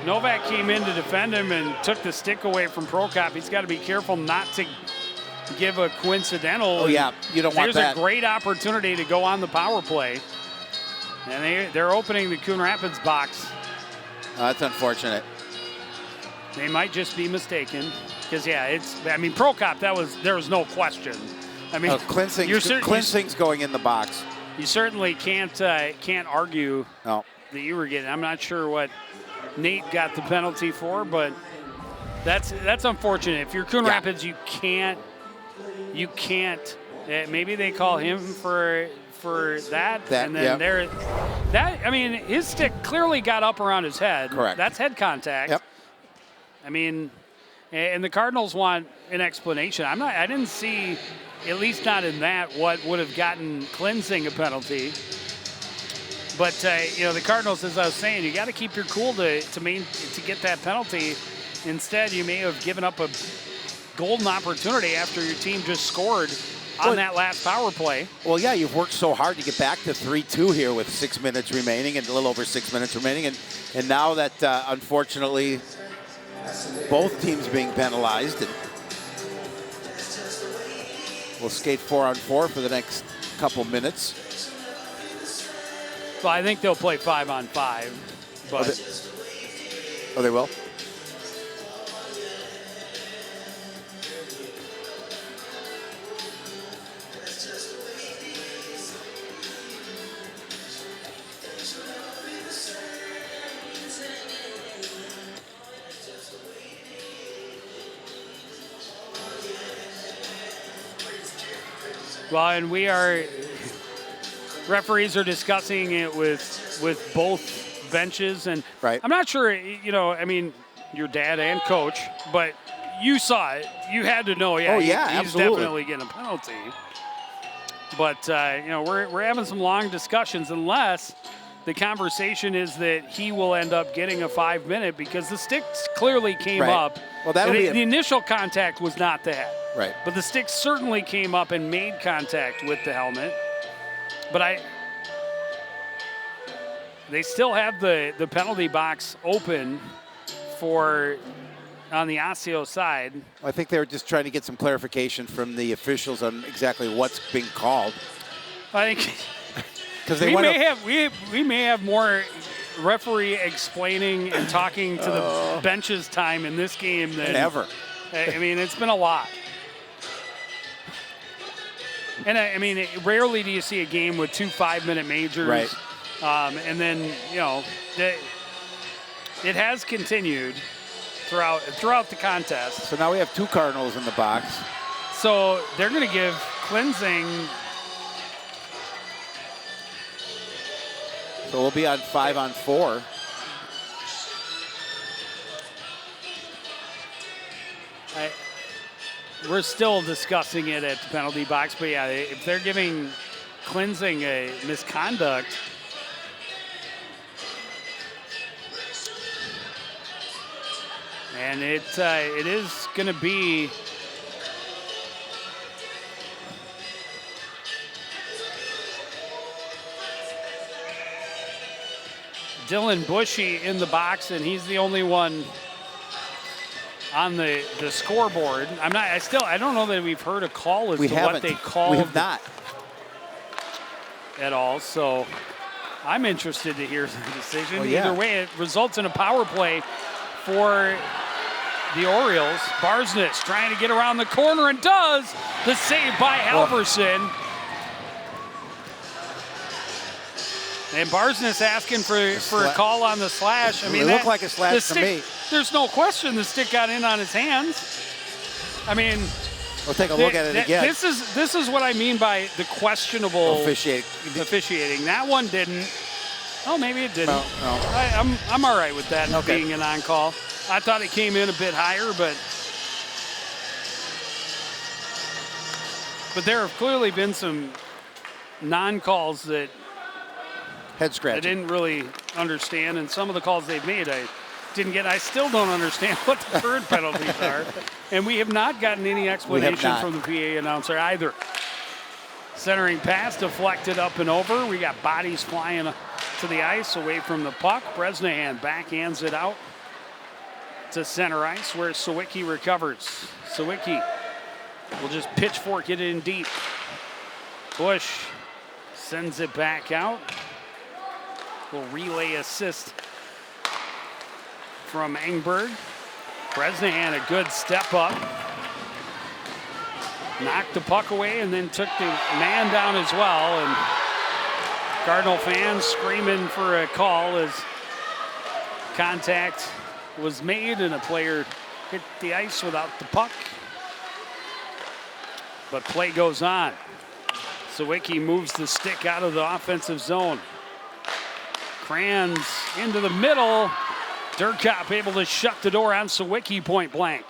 Novak came in to defend him and took the stick away from Prokop. He's got to be careful not to give a coincidental. Oh, yeah, you don't want that. There's a great opportunity to go on the power play. And they're opening the Coon Rapids box. That's unfortunate. They might just be mistaken. Because, Prokop, there was no question. I mean, Cleansing's going in the box. You certainly can't argue that you were getting. I'm not sure what Nate got the penalty for, but that's unfortunate. If you're Coon Rapids, you can't. Maybe they call him for that and then his stick clearly got up around his head. Correct. That's head contact. Yep. I mean, and the Cardinals want an explanation. I didn't see, at least not in that, what would have gotten Cleansing a penalty. But the Cardinals, as I was saying, you got to keep your cool to get that penalty. Instead, you may have given up a golden opportunity after your team just scored on that last power play. Well, yeah, you've worked so hard to get back to 3-2 here with 6 minutes remaining, and a little over 6 minutes remaining, and now that unfortunately both teams being penalized, and we'll skate 4-on-4 for the next couple minutes. Well, I think they'll play 5-on-5, but they will. Well, and referees are discussing it with both benches, and I'm not sure, your dad and coach, but you saw it. You had to know, he's definitely getting a penalty. But, we're having some long discussions, unless the conversation is that he will end up getting a 5-minute, because the sticks clearly came up. Well, the initial contact was not that. Right. But the stick certainly came up and made contact with the helmet. But they still have the penalty box open on the Osseo side. I think they were just trying to get some clarification from the officials on exactly what's being called. I think because we may have more referee explaining and talking to the benches time in this game than ever. It's been a lot. And rarely do you see a game with 2 5-minute majors. Right. And then, it has continued throughout the contest. So now we have 2 Cardinals in the box. So they're going to give Cleansing. So we'll be on 5-on-4. we're still discussing it at the penalty box, but yeah, if they're giving cleansing a misconduct, and it is going to be Dylan Bushy in the box, and he's the only one on the scoreboard. I don't know that we've heard a call as to what they called. We have not. At all, so I'm interested to hear the decision. Well, yeah. Either way, it results in a power play for the Orioles. Barsness trying to get around the corner and does. The save by Halverson. And Barsness asking for a call on the slash. I mean, it looked like a slash to me. There's no question the stick got in on his hands. I mean, we'll take a look at it again. This is what I mean by the questionable officiating. That one didn't. Oh, maybe it didn't. No. I'm all right with that being an on-call. I thought it came in a bit higher, but there have clearly been some non-calls that head scratching. I didn't really understand, and some of the calls they've made I didn't get. I still don't understand what the third penalties are, and we have not gotten any explanation from the PA announcer either. Centering pass deflected up and over. We got bodies flying to the ice away from the puck. Bresnahan backhands it out to center ice where Sawicki recovers. Sawicki will just pitchfork it in deep. Bush sends it back out. Will relay assist from Engberg. Bresnahan a good step up. Knocked the puck away and then took the man down as well. And Cardinal fans screaming for a call as contact was made and a player hit the ice without the puck. But play goes on. Sawicki moves the stick out of the offensive zone. Kranz into the middle. Durkop able to shut the door on Sawicki point blank.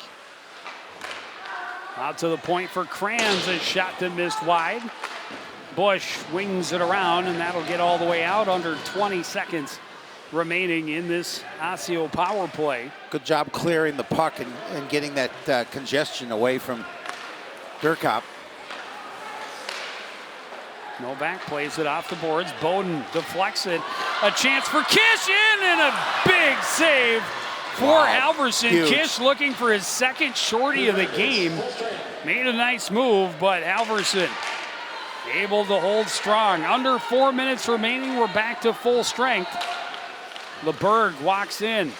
Out to the point for Kranz, a shot that missed wide. Bush wings it around, and that'll get all the way out. Under 20 seconds remaining in this Osseo power play. Good job clearing the puck and getting that congestion away from Durkop. Novak plays it off the boards. Bowden deflects it. A chance for Kish in, and a big save for Halverson. Huge. Kish looking for his second shorty of the game. Made a nice move, but Halverson able to hold strong. Under 4 minutes remaining, we're back to full strength. LeBerg walks in.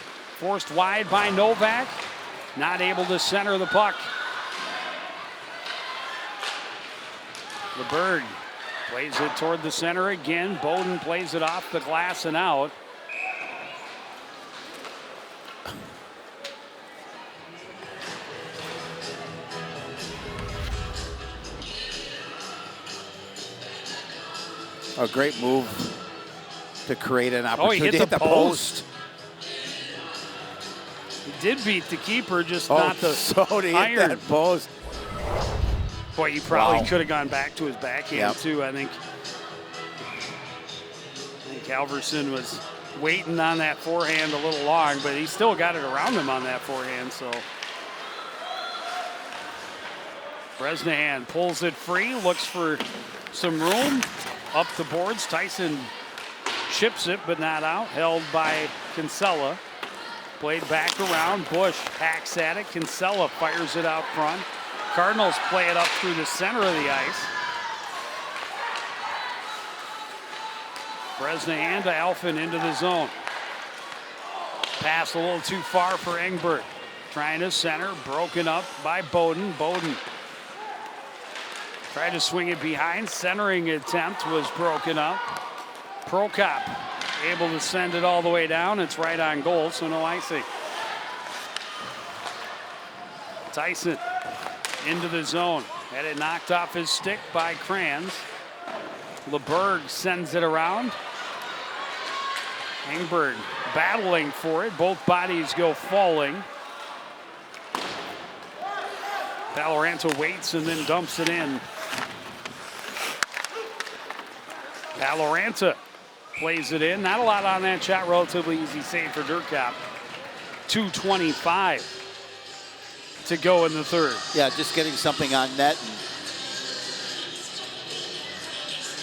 Forced wide by Novak. Not able to center the puck. LeBerg plays it toward the center again. Bowden plays it off the glass and out. A great move to create an opportunity. Oh, he hit the post. He did beat the keeper, just not the iron. Hit that post. Boy, he probably could have gone back to his backhand too. I think Halverson was waiting on that forehand a little long, but he still got it around him on that forehand. So Bresnahan pulls it free, looks for some room up the boards. Tyson chips it, but not out. Held by Kinsella. Played back around. Bush hacks at it. Kinsella fires it out front. Cardinals play it up through the center of the ice. Bresnahan to Alphin into the zone. Pass a little too far for Engberg. Trying to center, broken up by Bowden. Bowden tried to swing it behind. Centering attempt was broken up. Prokop able to send it all the way down. It's right on goal, so no icing. Tyson into the zone. Had it knocked off his stick by Kranz. LeBerg sends it around. Engberg battling for it. Both bodies go falling. Valoranta waits and then dumps it in. Valoranta plays it in. Not a lot on that shot. Relatively easy save for Durkop. 2:25 to go in the third. Yeah, just getting something on net and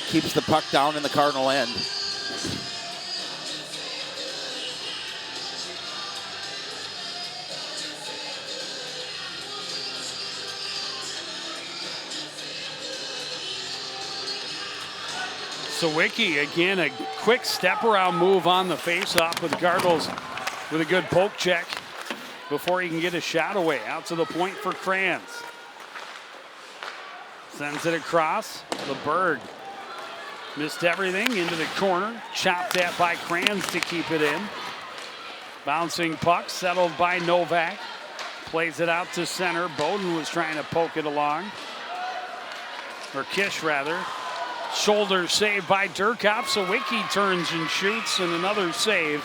keeps the puck down in the Cardinal end. Sawicki, again, a quick step around move on the faceoff with the Cardinals with a good poke check before he can get a shot away. Out to the point for Kranz. Sends it across. LeBerg missed everything into the corner. Chopped at by Kranz to keep it in. Bouncing puck settled by Novak. Plays it out to center. Bowden was trying to poke it along. Or Kish, rather. Shoulder save by Durkop. Sawicki turns and shoots, and another save.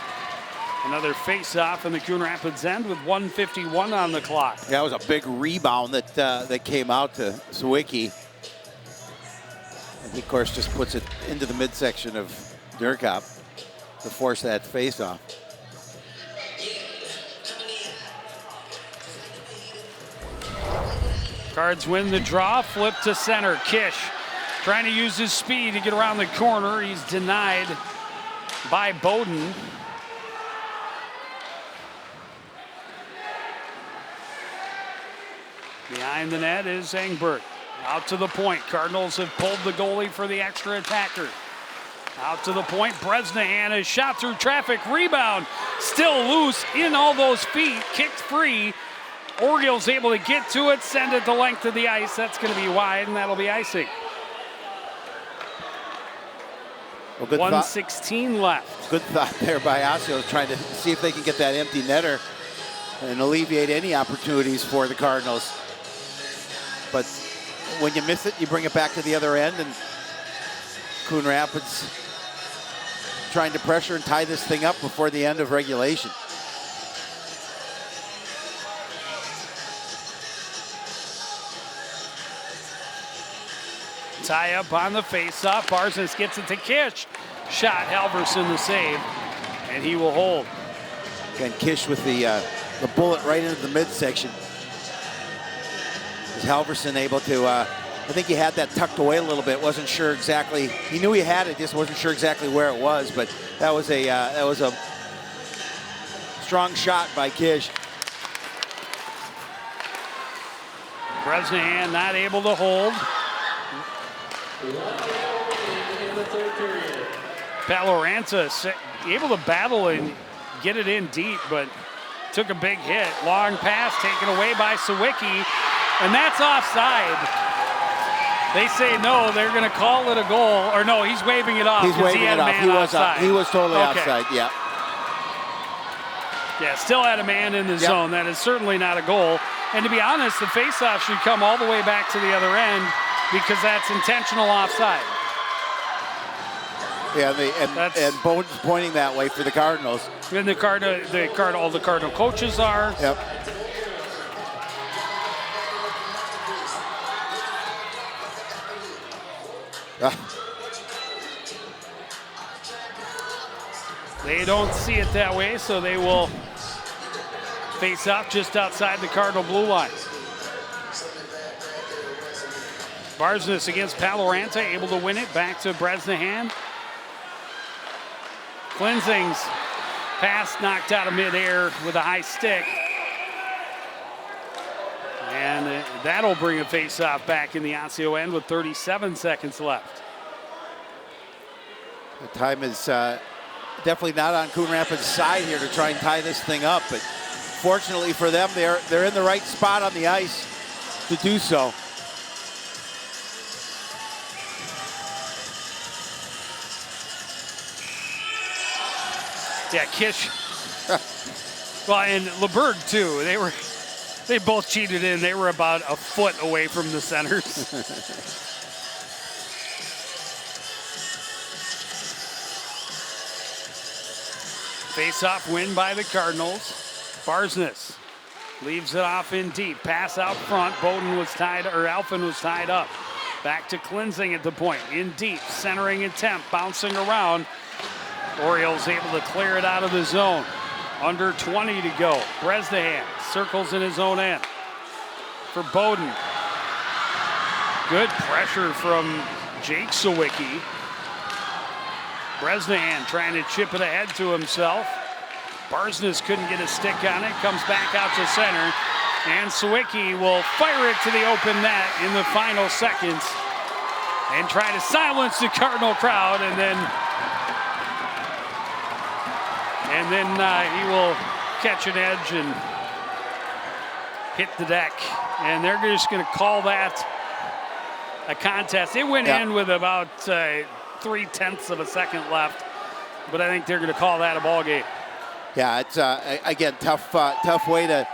Another face-off in the Coon Rapids end with 1:51 on the clock. That was a big rebound that came out to Sawicki. And he, of course, just puts it into the midsection of Durkop to force that face-off. Cards win the draw. Flip to center. Kish trying to use his speed to get around the corner. He's denied by Bowden. Behind the net is Engberg. Out to the point. Cardinals have pulled the goalie for the extra attacker. Out to the point. Bresnahan is shot through traffic. Rebound. Still loose in all those feet. Kicked free. Orioles able to get to it. Send it the length of the ice. That's going to be wide, and that'll be icing. Well, good 1:16 left. Good thought there by Osseo, trying to see if they can get that empty netter and alleviate any opportunities for the Cardinals. But when you miss it, you bring it back to the other end, and Coon Rapids trying to pressure and tie this thing up before the end of regulation. Tie up on the face-off. Barsness gets it to Kish. Shot, Halverson the save, and he will hold. Again, Kish with the bullet right into the midsection. Is Halverson able to, I think he had that tucked away a little bit, wasn't sure exactly, he knew he had it, just wasn't sure exactly where it was, but that was a strong shot by Kish. Bresnahan not able to hold. Valoranta able to battle and get it in deep, but took a big hit. Long pass taken away by Sawicki, and that's offside. They say no, they're going to call it a goal. Or no, he's waving it off. He's waving it off. He was totally offside, yeah. Yeah, still had a man in the zone. That is certainly not a goal. And to be honest, the faceoff should come all the way back to the other end because that's intentional offside. Yeah, and Bowden's pointing that way for the Cardinals. And all the Cardinal coaches are. Yep. They don't see it that way, so they will face off just outside the Cardinal blue line. Barsness against Paloranta, able to win it. Back to Bresnahan. Klinzing's pass knocked out of midair with a high stick. And that'll bring a face-off back in the Osseo end with 37 seconds left. The time is definitely not on Coon Rapids' side here to try and tie this thing up, but fortunately for them, they're in the right spot on the ice to do so. Yeah, Kish. Well, and LeBerg too. They both cheated in. They were about a foot away from the centers. Face-off win by the Cardinals. Barsness Leaves it off in deep. Pass out front. Alfin was tied up. Back to Klinzing at the point. In deep. Centering attempt. Bouncing around. Orioles able to clear it out of the zone. Under 20 to go. Bresnahan circles in his own end. For Bowden. Good pressure from Jake Sawicki. Bresnahan trying to chip it ahead to himself. Barsness couldn't get a stick on it. Comes back out to center. And Sawicki will fire it to the open net in the final seconds and try to silence the Cardinal crowd. And then he will catch an edge and hit the deck. And they're just going to call that a contest. It went in with about 0.3 of a second left, but I think they're going to call that a ball game. Yeah, it's again tough way to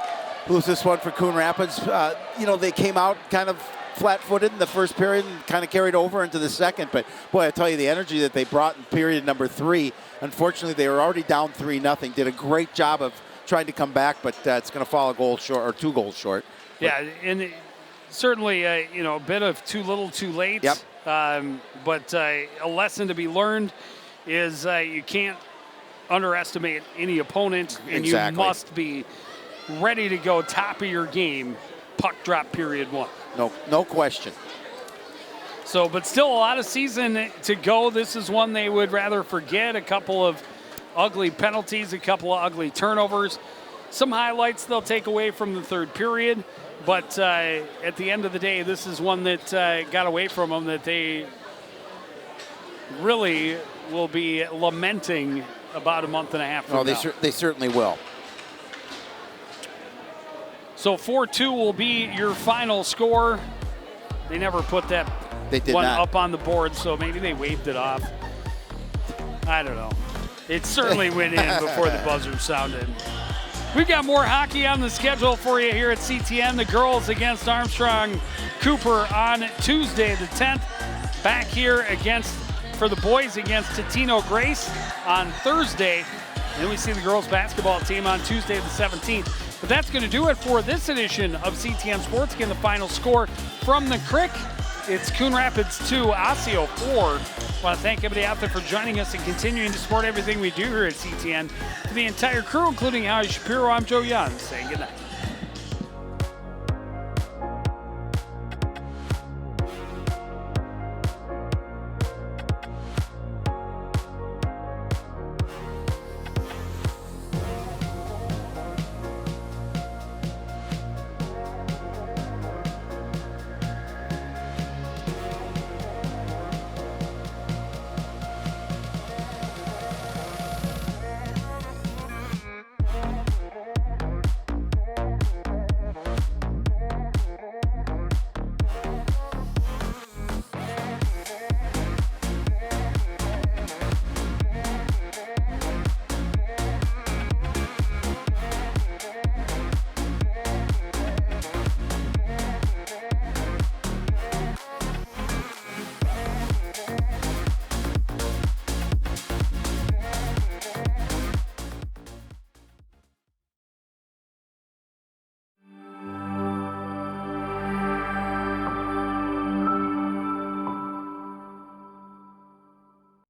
lose this one for Coon Rapids. They came out kind of flat-footed in the first period and kind of carried over into the second. But boy, I tell you, the energy that they brought in period number 3. Unfortunately, they were already down 3-0. Did a great job of trying to come back, but it's going to fall a goal short or 2 goals short. Yeah, and certainly a bit of too little, too late. Yep. But a lesson to be learned is you can't underestimate any opponent, and Exactly. you must be ready to go top of your game, puck drop period 1. No question. So, but still a lot of season to go. This is one they would rather forget. A couple of ugly penalties, a couple of ugly turnovers. Some highlights they'll take away from the third period. But at the end of the day, this is one that got away from them that they really will be lamenting about a month and a half from now. They certainly will. So 4-2 will be your final score. They never put that one up on the board, so maybe they waved it off. I don't know. It certainly went in before the buzzer sounded. We've got more hockey on the schedule for you here at CTN. The girls against Armstrong Cooper on Tuesday the 10th. Back here for the boys against Totino Grace on Thursday. And then we see the girls basketball team on Tuesday the 17th. But that's going to do it for this edition of CTN Sports. Again, the final score from the Crick. It's Coon Rapids 2, Osseo 4. I want to thank everybody out there for joining us and continuing to support everything we do here at CTN. To the entire crew, including Howie Shapiro, I'm Joe Young, saying good night.